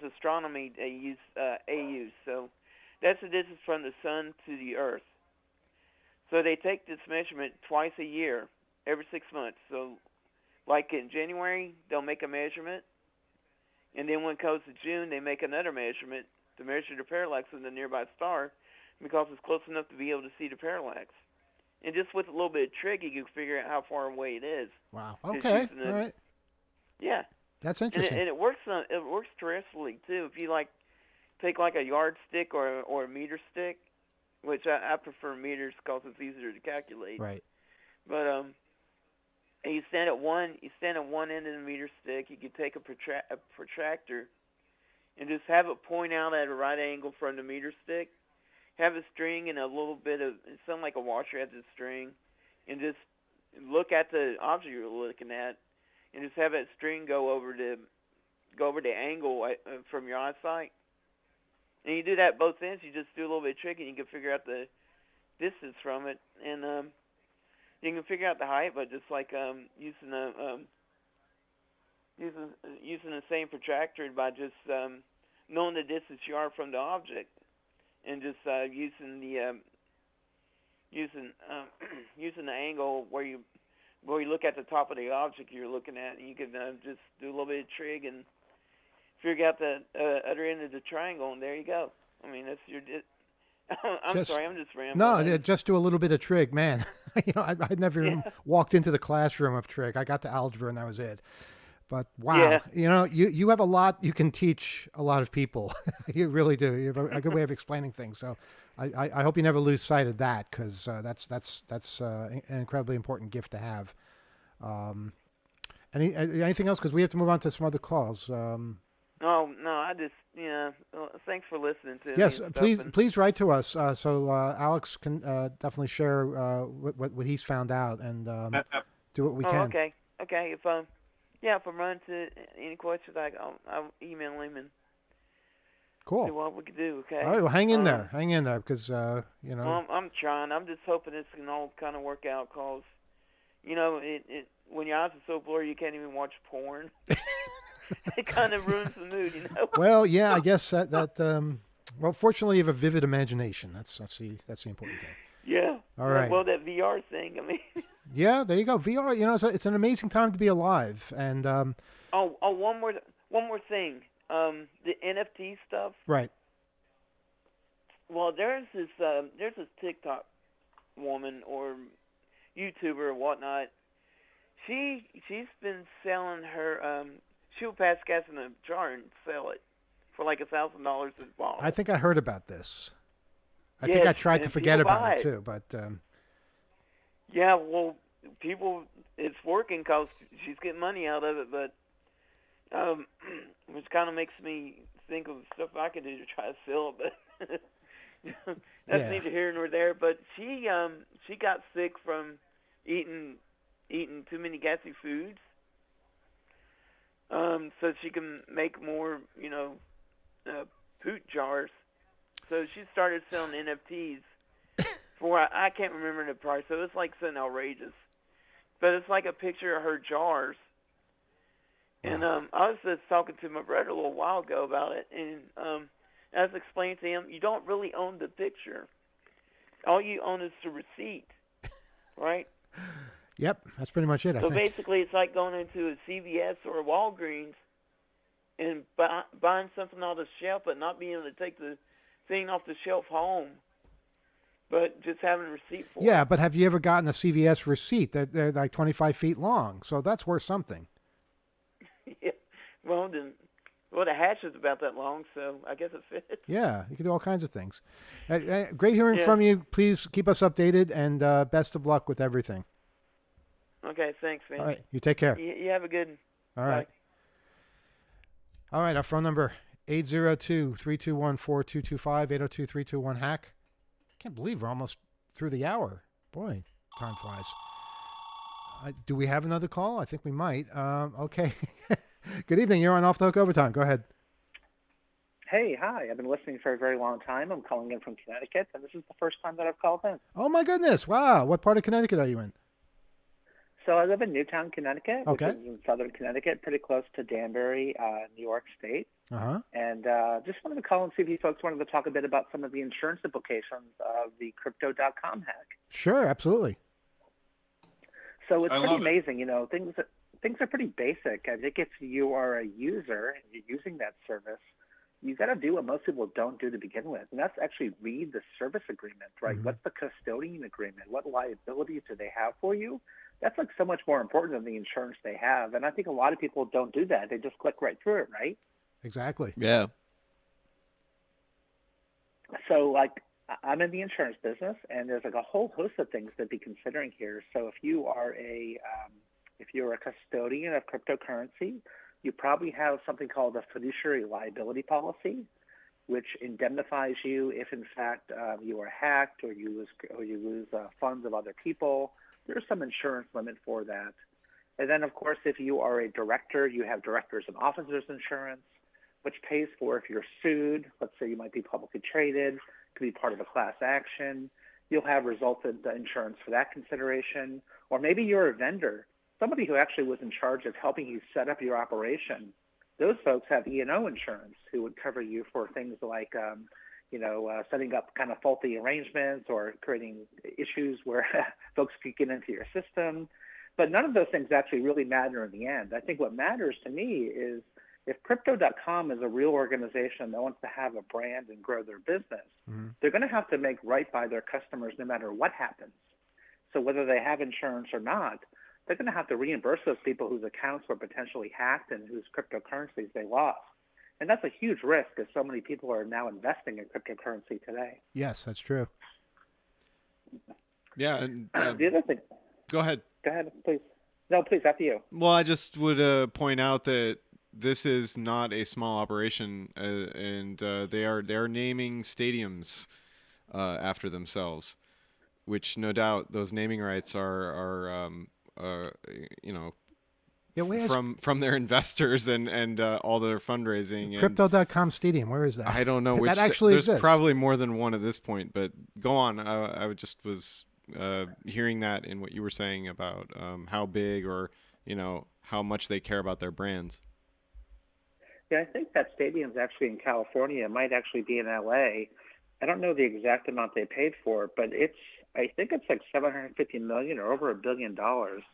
astronomy they use AUs. So that's the distance from the sun to the Earth. So they take this measurement twice a year, every 6 months. So like in January, they'll make a measurement, and then when it goes to June, they make another measurement to measure the parallax of the nearby star because it's close enough to be able to see the parallax. And just with a little bit of trick, you can figure out how far away it is. Wow. Okay. All right. Yeah. That's interesting. And it works terrestrially too. If you take like a yardstick or a meter stick, which I prefer meters because it's easier to calculate. Right. But and you stand at one end of the meter stick. You can take a protractor and just have it point out at a right angle from the meter stick. Have a string and a little bit of something like a washer at the string, and just look at the object you're looking at, and just have that string go over the angle from your eyesight. And you do that both ends. You just do a little bit of trick, and you can figure out the distance from it, and you can figure out the height, but just like using the same protractor by just knowing the distance you are from the object. And just using the angle where you look at the top of the object you're looking at, and you can just do a little bit of trig and figure out the other end of the triangle, and there you go. I mean, that's your. Sorry, I'm just rambling. No, just do a little bit of trig, man. I'd never even walked into the classroom of trig. I got to algebra, and that was it. But wow, you have a lot you can teach a lot of people. You really do. You have a good way of explaining things. So I hope you never lose sight of that, because that's an incredibly important gift to have. Anything else? Because we have to move on to some other calls. No, I just thanks for listening to me. Yes, please write to us so Alex can definitely share what he's found out and do what we can. Okay. If I run into any questions, I'll email him and cool. see what we can do. Okay. All right. Well, hang in there, because Well, I'm trying. I'm just hoping this can all kind of work out, cause it when your eyes are so blurry you can't even watch porn. It kind of ruins the mood, Well, yeah, I guess that well, fortunately, you have a vivid imagination. That's the important thing. Yeah. All right. Well, that VR thing. I mean. Yeah, there you go. VR. It's an amazing time to be alive. And one more thing. The NFT stuff. Right. Well, there's this TikTok woman or YouTuber or whatnot. She's been selling her. She'll pass gas in a jar and sell it for like $1,000 a bottle. I think I heard about this. I think I tried to forget about it too, but. Yeah, well, it's working because she's getting money out of it, but which kind of makes me think of stuff I could do to try to sell it, but that's neither here nor there. But she got sick from eating too many gassy foods, so she can make more, poot jars. So she started selling NFTs. I can't remember the price, so it's like something outrageous. But it's like a picture of her jars. And I was just talking to my brother a little while ago about it, and I was explaining to him, you don't really own the picture. All you own is the receipt, right? Yep, that's pretty much it, I think. So basically, it's like going into a CVS or a Walgreens and buying something off the shelf, but not being able to take the thing off the shelf home. But just having a receipt for it. Yeah, but have you ever gotten a CVS receipt? They're like 25 feet long, so that's worth something. Yeah. Well, the hatch is about that long, so I guess it fits. Yeah, you can do all kinds of things. Great hearing from you. Please keep us updated, and best of luck with everything. Okay, thanks, man. All right, you take care. You have a good one. All right. Bye. All right, our phone number 802-321-4225, 802-321-HACK. Can't believe we're almost through the hour. Boy, time flies. Do we have another call? I think we might. Okay. Good evening. You're on Off the Hook Overtime. Go ahead. Hey, hi. I've been listening for a very long time. I'm calling in from Connecticut, and this is the first time that I've called in. Oh, my goodness. Wow. What part of Connecticut are you in? So I live in Newtown, Connecticut, Okay. which is in southern Connecticut, pretty close to Danbury, New York State. Uh-huh. And just wanted to call and see if you folks wanted to talk a bit about some of the insurance implications of the Crypto.com hack. Sure, absolutely. So it's I pretty love it. amazing. You know, things are pretty basic. I think if you are a user and you're using that service, you got to do what most people don't do to begin with, and that's actually read the service agreement, right? Mhm. What's the custodian agreement? What liabilities do they have for you? That's like so much more important than the insurance they have, and I think a lot of people don't do that. They just click right through it, right? Exactly. Yeah. So, like, I'm in the insurance business, and there's like a whole host of things to be considering here. So, if you're a custodian of cryptocurrency, you probably have something called a fiduciary liability which indemnifies you if, in fact, you are hacked or you lose funds of other people. There's some insurance limit for that. And then, of course, if you are a director, you have directors and officers insurance, which pays for if you're sued. Let's say you might be publicly traded, could be part of a class action. You'll have resultant insurance for that consideration. Or maybe you're a vendor, somebody who actually was in charge of helping you set up your operation. Those folks have E&O insurance who would cover you for things like, setting up kind of faulty arrangements or creating issues where folks could get into your system. But none of those things actually really matter in the end. I think what matters to me is if Crypto.com is a real organization that wants to have a brand and grow their business, they're going to have to make right by their customers no matter what happens. So whether they have insurance or not, they're going to have to reimburse those people whose accounts were potentially hacked and whose cryptocurrencies they lost. And that's a huge risk as so many people are now investing in cryptocurrency today. Yes, that's true. Yeah. And The other thing, go ahead. go ahead, please. No, please, after you. Well, I just would point out that this is not a small operation, and they are naming stadiums after themselves, which no doubt those naming rights are Yeah, where's from their investors and all their fundraising. Crypto.com Stadium? Where is that? I don't know That which. actually There's exists. probably more than one at this point, but go on. I just was hearing that in what you were saying about how big or how much they care about their brands. Yeah, I think that stadium's actually in California. It might actually be in LA. I don't know the exact amount they paid for it, but I think it's like $750 million or over $1 billion.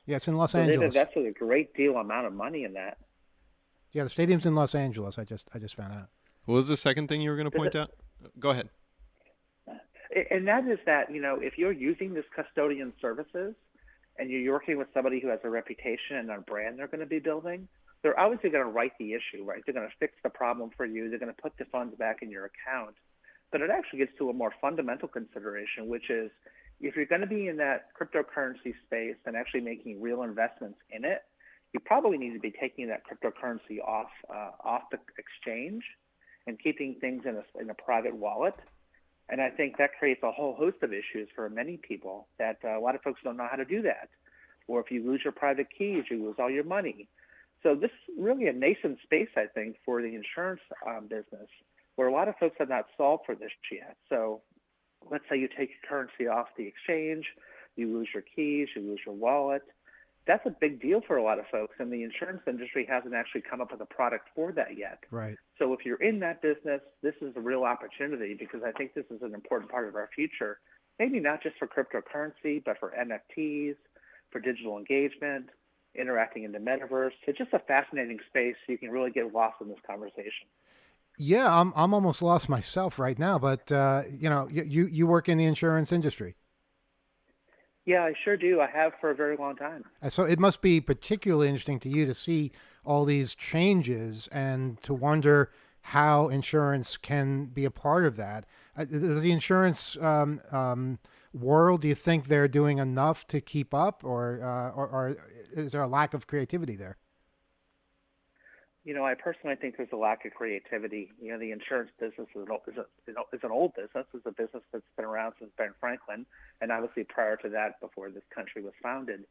Yeah, it's in Los So they've Angeles. invested a great deal amount of money in that. Yeah, the stadium's in Los Angeles. I just found out. What was the second thing you were going to point out? Go ahead. And that is that, if you're using this custodian services and you're working with somebody who has a reputation and a brand they're going to be building, they're obviously going to right the issue, right? They're going to fix the problem for you. They're going to put the funds back in your account. But it actually gets to a more fundamental consideration, which is if you're going to be in that cryptocurrency space and actually making real investments in it, you probably need to be taking that cryptocurrency off the exchange and keeping things in a private wallet. And I think that creates a whole host of issues for many people that a lot of folks don't know how to do that. Or if you lose your private keys, you lose all your money. So this is really a nascent space, I think, for the insurance business, where a lot of folks have not solved for this yet. So let's say you take your currency off the exchange, you lose your keys, you lose your wallet. That's a big deal for a lot of folks, and the insurance industry hasn't actually come up with a product for that yet. Right. So if you're in that business, this is a real opportunity because I think this is an important part of our future, maybe not just for cryptocurrency, but for NFTs, for digital engagement, interacting in the metaverse. It's just a fascinating space. You can really get lost in this conversation. Yeah, I'm almost lost myself right now, but you work in the insurance industry. Yeah, I sure do. I have for a very long time. So it must be particularly interesting to you to see all these changes and to wonder how insurance can be a part of that. Does the insurance world, do you think they're doing enough to keep up, or is there a lack of creativity there? I personally think there's a lack of creativity. The insurance business is an old business. It's a business that's been around since Ben Franklin, and obviously prior to that, before this country was founded.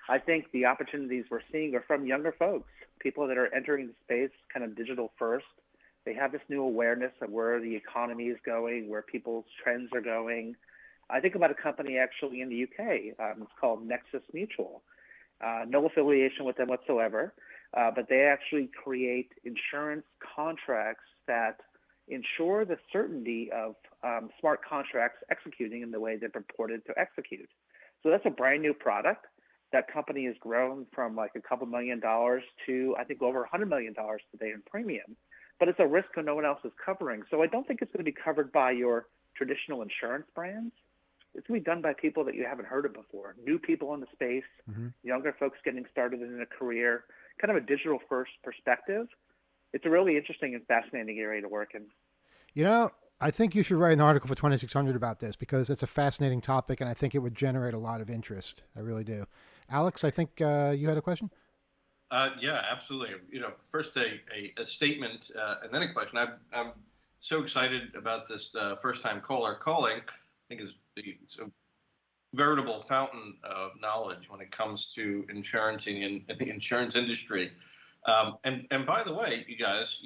I think the opportunities we're seeing are from younger folks, people that are entering the space kind of digital first. They have this new awareness of where the economy is going, where people's trends are going. I think about a company actually in the UK. It's called Nexus Mutual. No affiliation with them whatsoever, but they actually create insurance contracts that ensure the certainty of smart contracts executing in the way they're purported to execute. So that's a brand new product. That company has grown from like a couple $1 million to I think over $100 million today in premium, but it's a risk that no one else is covering. So I don't think it's going to be covered by your traditional insurance brands. It's going to be done by people that you haven't heard of before, new people in the space, younger folks getting started in a career, kind of a digital first perspective. It's a really interesting and fascinating area to work in. I think you should write an article for 2600 about this because it's a fascinating topic, and I think it would generate a lot of interest. I really do. Alex, I think you had a question? Yeah, absolutely. First a statement and then a question. I'm so excited about this first-time caller calling. I think it's a veritable fountain of knowledge when it comes to insurancing and the insurance industry. And by the way, you guys,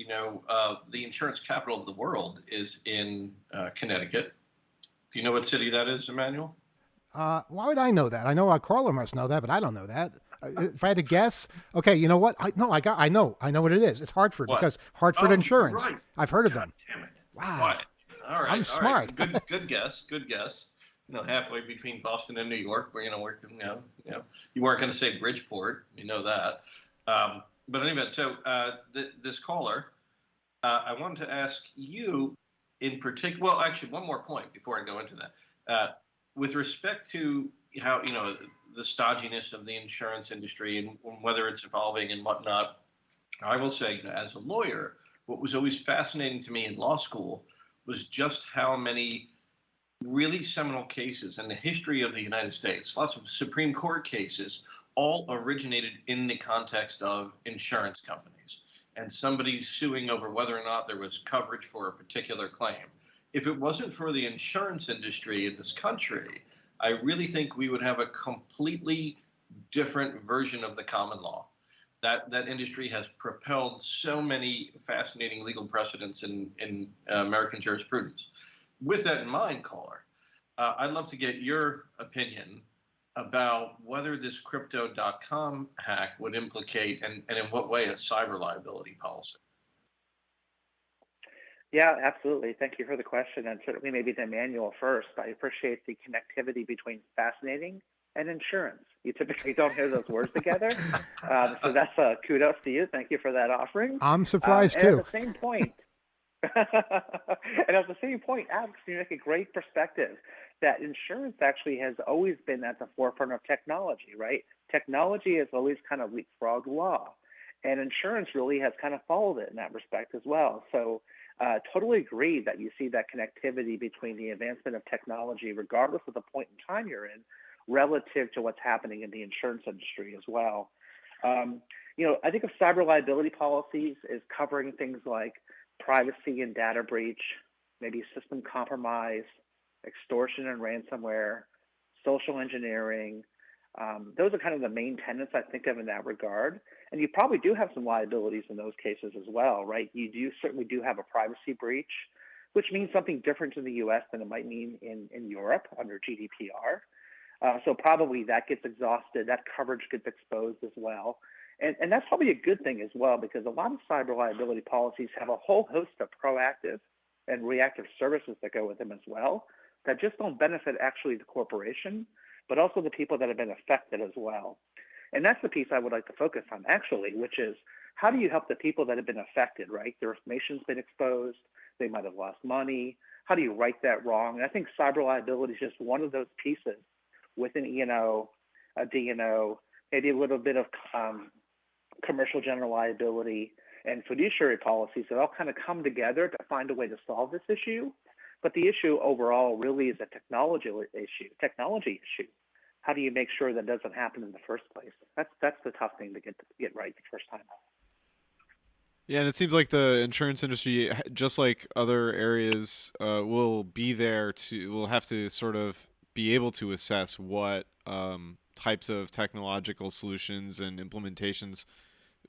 the insurance capital of the world is in Connecticut. Do you know what city that is, Emmanuel? Why would I know that? I know our caller must know that, but I don't know that. If I had to guess, okay, you know what? I know what it is. It's Hartford because Hartford Insurance. Right. I've heard of them. Damn it! Wow. Right. All right. I'm smart. Right. Good guess. Good guess. Halfway between Boston and New York, where you weren't going to say Bridgeport. You know that. But anyway, so this caller, I wanted to ask you in particular. Well, actually, one more point before I go into that. With respect to how the stodginess of the insurance industry and whether it's evolving and whatnot, I will say, as a lawyer, what was always fascinating to me in law school was just how many really seminal cases in the history of the United States, lots of Supreme Court cases, all originated in the context of insurance companies and somebody suing over whether or not there was coverage for a particular claim. If it wasn't for the insurance industry in this country, I really think we would have a completely different version of the common law. That industry has propelled so many fascinating legal precedents in American jurisprudence. With that in mind, caller, I'd love to get your opinion about whether this crypto.com hack would implicate and in what way a cyber liability policy. Yeah, absolutely. Thank you for the question. And certainly maybe the manual first. I appreciate the connectivity between fascinating and insurance. You typically don't hear those words together. So that's kudos to you. Thank you for that offering. I'm surprised too. At the same point, Alex, you make a great perspective that insurance actually has always been at the forefront of technology, right? Technology has always kind of leapfrogged law, and insurance really has kind of followed it in that respect as well. So totally agree that you see that connectivity between the advancement of technology, regardless of the point in time you're in, relative to what's happening in the insurance industry as well. I think of cyber liability policies as covering things like privacy and data breach, maybe system compromise, extortion and ransomware, social engineering. Those are kind of the main tenets I think of in that regard. And you probably do have some liabilities in those cases as well, right? You certainly do have a privacy breach, which means something different in the U.S. than it might mean in Europe under GDPR. So probably that gets exhausted, that coverage gets exposed as well. And that's probably a good thing as well, because a lot of cyber liability policies have a whole host of proactive and reactive services that go with them as well, that just don't benefit actually the corporation, but also the people that have been affected as well. And that's the piece I would like to focus on actually, which is how do you help the people that have been affected, right? Their information's been exposed, they might have lost money. How do you right that wrong? And I think cyber liability is just one of those pieces with an E&O, a D&O, maybe a little bit of commercial general liability and fiduciary policies that all kind of come together to find a way to solve this issue. But the issue overall really is a technology issue. How do you make sure that doesn't happen in the first place? That's the tough thing to get right the first time. Yeah, and it seems like the insurance industry, just like other areas, will have to sort of be able to assess what types of technological solutions and implementations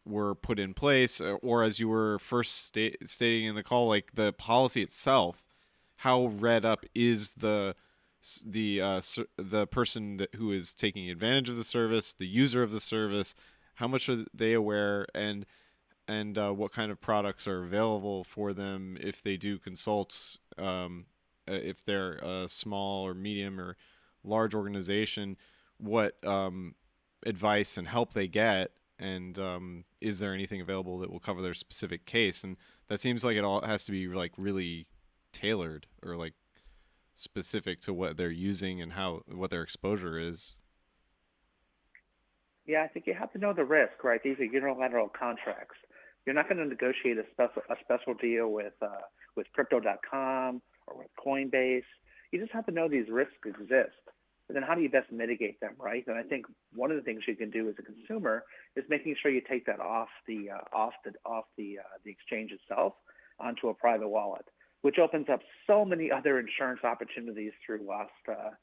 were put in place, or as you were first stating in the call, like the policy itself, how read up is the person who is taking advantage of the service, the user of the service, how much are they aware, and what kind of products are available for them if they do consult, if they're a small or medium or large organization, what advice and help they get, and is there anything available that will cover their specific case. And that seems like it all has to be like really tailored or like specific to what they're using and what their exposure is. Yeah, I think you have to know the risk, right? These are unilateral contracts. You're not going to negotiate a special deal with Crypto.com or with Coinbase. You just have to know these risks exist. But then how do you best mitigate them, right? And I think one of the things you can do as a consumer is making sure you take that off the exchange itself onto a private wallet, which opens up so many other insurance opportunities through lost or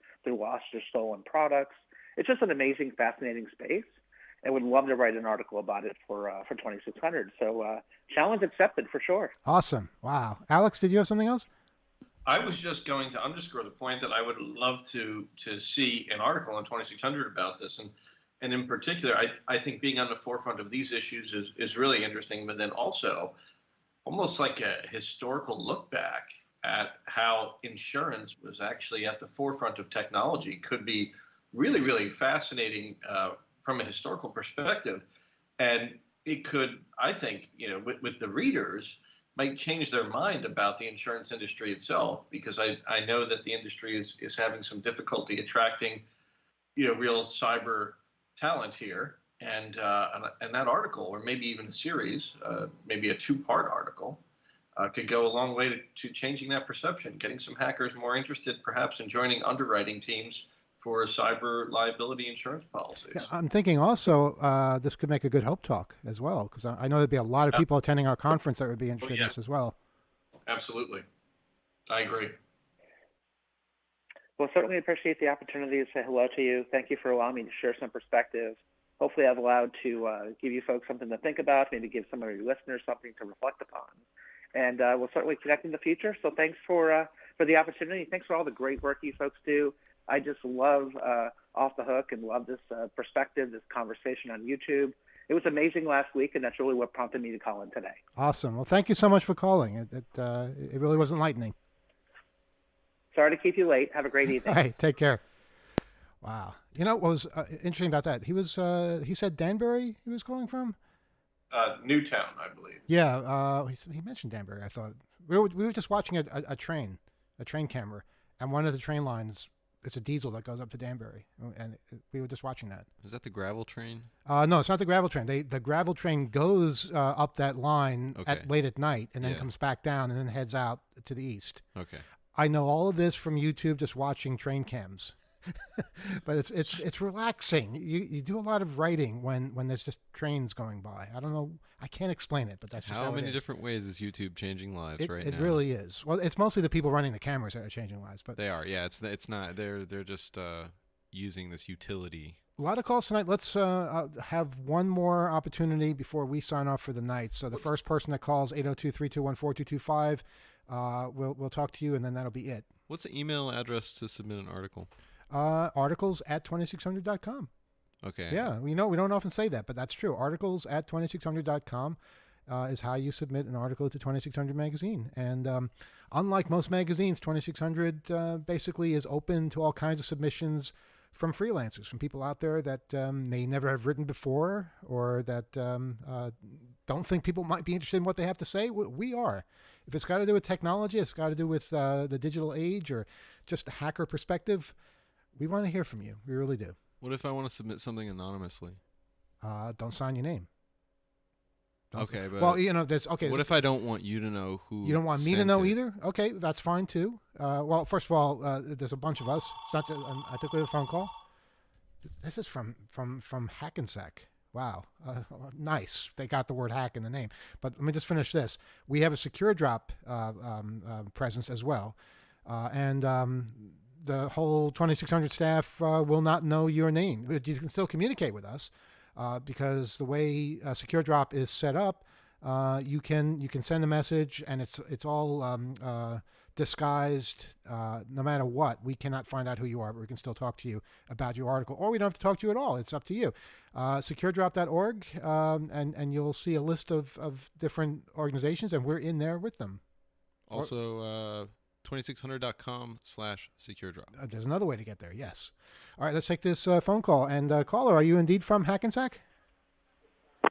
stolen products. It's just an amazing, fascinating space, and would love to write an article about it for 2600. So challenge accepted for sure. Awesome. Wow. Alex, did you have something else? I was just going to underscore the point that I would love to see an article on 2600 about this, and in particular, I think being on the forefront of these issues is really interesting, but then also almost like a historical look back at how insurance was actually at the forefront of technology could be really, really fascinating from a historical perspective. And it could, I think, with the readers, might change their mind about the insurance industry itself, because I know that the industry is having some difficulty attracting, real cyber talent here. And that article, or maybe even a series, maybe a 2-part article, could go a long way to changing that perception, getting some hackers more interested perhaps in joining underwriting teams for cyber liability insurance policies. Yeah, I'm thinking also this could make a good Hope Talk as well, because I know there'd be a lot of people attending our conference that would be interested in this as well. Absolutely. I agree. Well, certainly appreciate the opportunity to say hello to you. Thank you for allowing me to share some perspectives. Hopefully I've allowed to give you folks something to think about, maybe give some of your listeners something to reflect upon. And we'll certainly connect in the future. So thanks for the opportunity. Thanks for all the great work you folks do. I just love Off the Hook and love this perspective, this conversation on YouTube. It was amazing last week, and that's really what prompted me to call in today. Awesome. Well, thank you so much for calling. It really was enlightening. Sorry to keep you late. Have a great evening. All right, take care. Wow. What was interesting about that? He said Danbury he was calling from? Newtown, I believe. Yeah, he mentioned Danbury, I thought. We were just watching a train camera, and one of the train lines, it's a diesel that goes up to Danbury, and we were just watching that. Is that the gravel train? No, it's not the gravel train. The gravel train goes up that line late at night, and then comes back down, and then heads out to the east. Okay. I know all of this from YouTube, just watching train cams. But it's relaxing. You do a lot of writing when there's just trains going by. I don't know. I can't explain it, but that's just how many it is. different ways is YouTube changing lives right now? It really is. Well, it's mostly the people running the cameras that are changing lives, but they are. Yeah, it's not. They're just using this utility. A lot of calls tonight. Let's have one more opportunity before we sign off for the night. So the first person that calls 802-321-4225, we'll talk to you, and then that'll be it. What's the email address to submit an article? Articles@2600.com. Okay. Yeah, we don't often say that, but that's true. Articles@2600.com is how you submit an article to 2600 magazine. And unlike most magazines, 2600 basically is open to all kinds of submissions from freelancers, from people out there that may never have written before, or that don't think people might be interested in what they have to say. We are. If it's got to do with technology, it's got to do with the digital age, or just a hacker perspective, we want to hear from you. We really do. What if I want to submit something anonymously? Don't sign your name. But there's What if I don't want you to know who? You don't want me to know either? Okay, that's fine too. Well, first of all, there's a bunch of us. It's not. I think we have a phone call. This is from Hackensack. Wow. Nice. They got the word hack in the name. But let me just finish this. We have a secure drop presence as well. And the whole 2600 staff will not know your name. But you can still communicate with us because the way secure drop is set up, you can send a message and it's all disguised. No matter what, we cannot find out who you are, but we can still talk to you about your article, or we don't have to talk to you at all. It's up to you. Securedrop.org, and you'll see a list of different organizations, and we're in there with them. Also, 2600.com/securedrop. There's another way to get there. Yes. All right, let's take this phone call. And caller, are you indeed from Hackensack?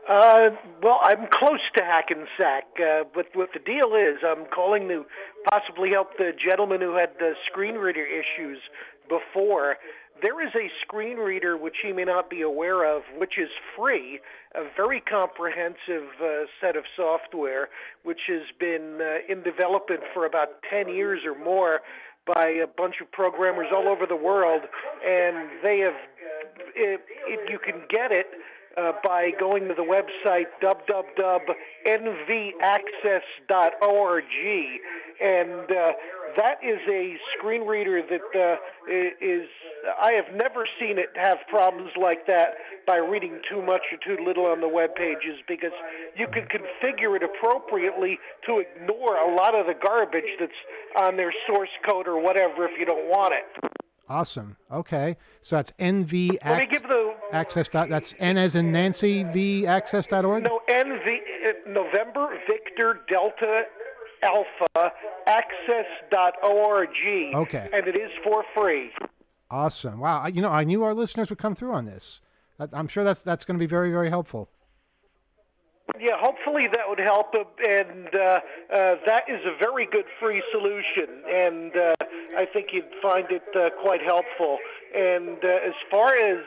Well, I'm close to Hackensack, but what the deal is, I'm calling to possibly help the gentleman who had the screen reader issues before. There is a screen reader which he may not be aware of, which is free, a very comprehensive set of software, which has been in development for about 10 years or more by a bunch of programmers all over the world, and they have, you can get it by going to the website www.nvaccess.org, and that is a screen reader that is, I have never seen it have problems like that by reading too much or too little on the web pages, because you can configure it appropriately to ignore a lot of the garbage that's on their source code or whatever if you don't want it. Awesome. Okay. So that's NV Let me give the access. That's N as in Nancy, V access.org? No, NV, November, Victor, Delta, Alpha, access.org. Okay. And it is for free. Awesome. Wow. I knew our listeners would come through on this. I'm sure that's going to be very, very helpful. Yeah, hopefully that would help, and that is a very good free solution, and I think you'd find it quite helpful. And as far as,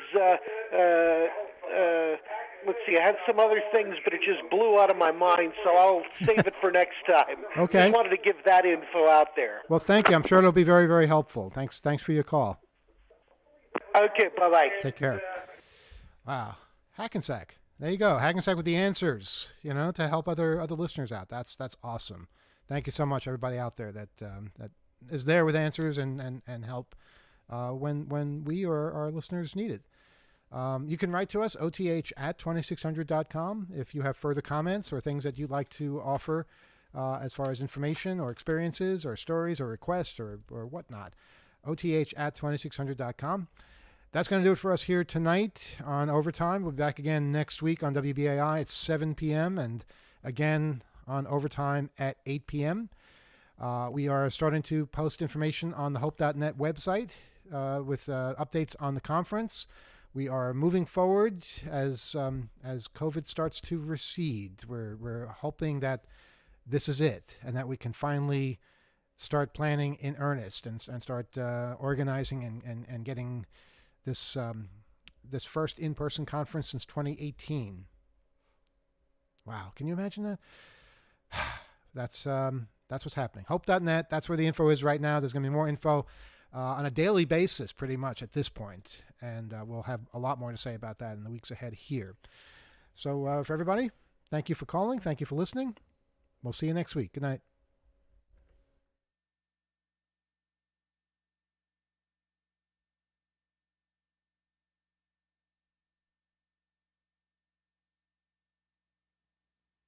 let's see, I had some other things, but it just blew out of my mind, so I'll save it for next time. Okay. Just wanted to give that info out there. Well, thank you. I'm sure it'll be very, very helpful. Thanks for your call. Okay, bye-bye. Take care. Wow. Hackensack. There you go. Hackensack with the answers, to help other listeners out. That's awesome. Thank you so much, everybody out there that is there with answers and help when we or our listeners need it. You can write to us, oth@2600.com, if you have further comments or things that you'd like to offer as far as information or experiences or stories or requests or whatnot. oth@2600.com. That's going to do it for us here tonight on Overtime. We'll be back again next week on WBAI at 7 p.m. and again on Overtime at 8 p.m. We are starting to post information on the hope.net website with updates on the conference. We are moving forward as COVID starts to recede. We're hoping that this is it and that we can finally start planning in earnest and start organizing and getting this first in-person conference since 2018. Wow, can you imagine that? That's what's happening. Hope.net, that's where the info is right now. There's going to be more info on a daily basis pretty much at this point, and we'll have a lot more to say about that in the weeks ahead here. So for everybody, thank you for calling. Thank you for listening. We'll see you next week. Good night.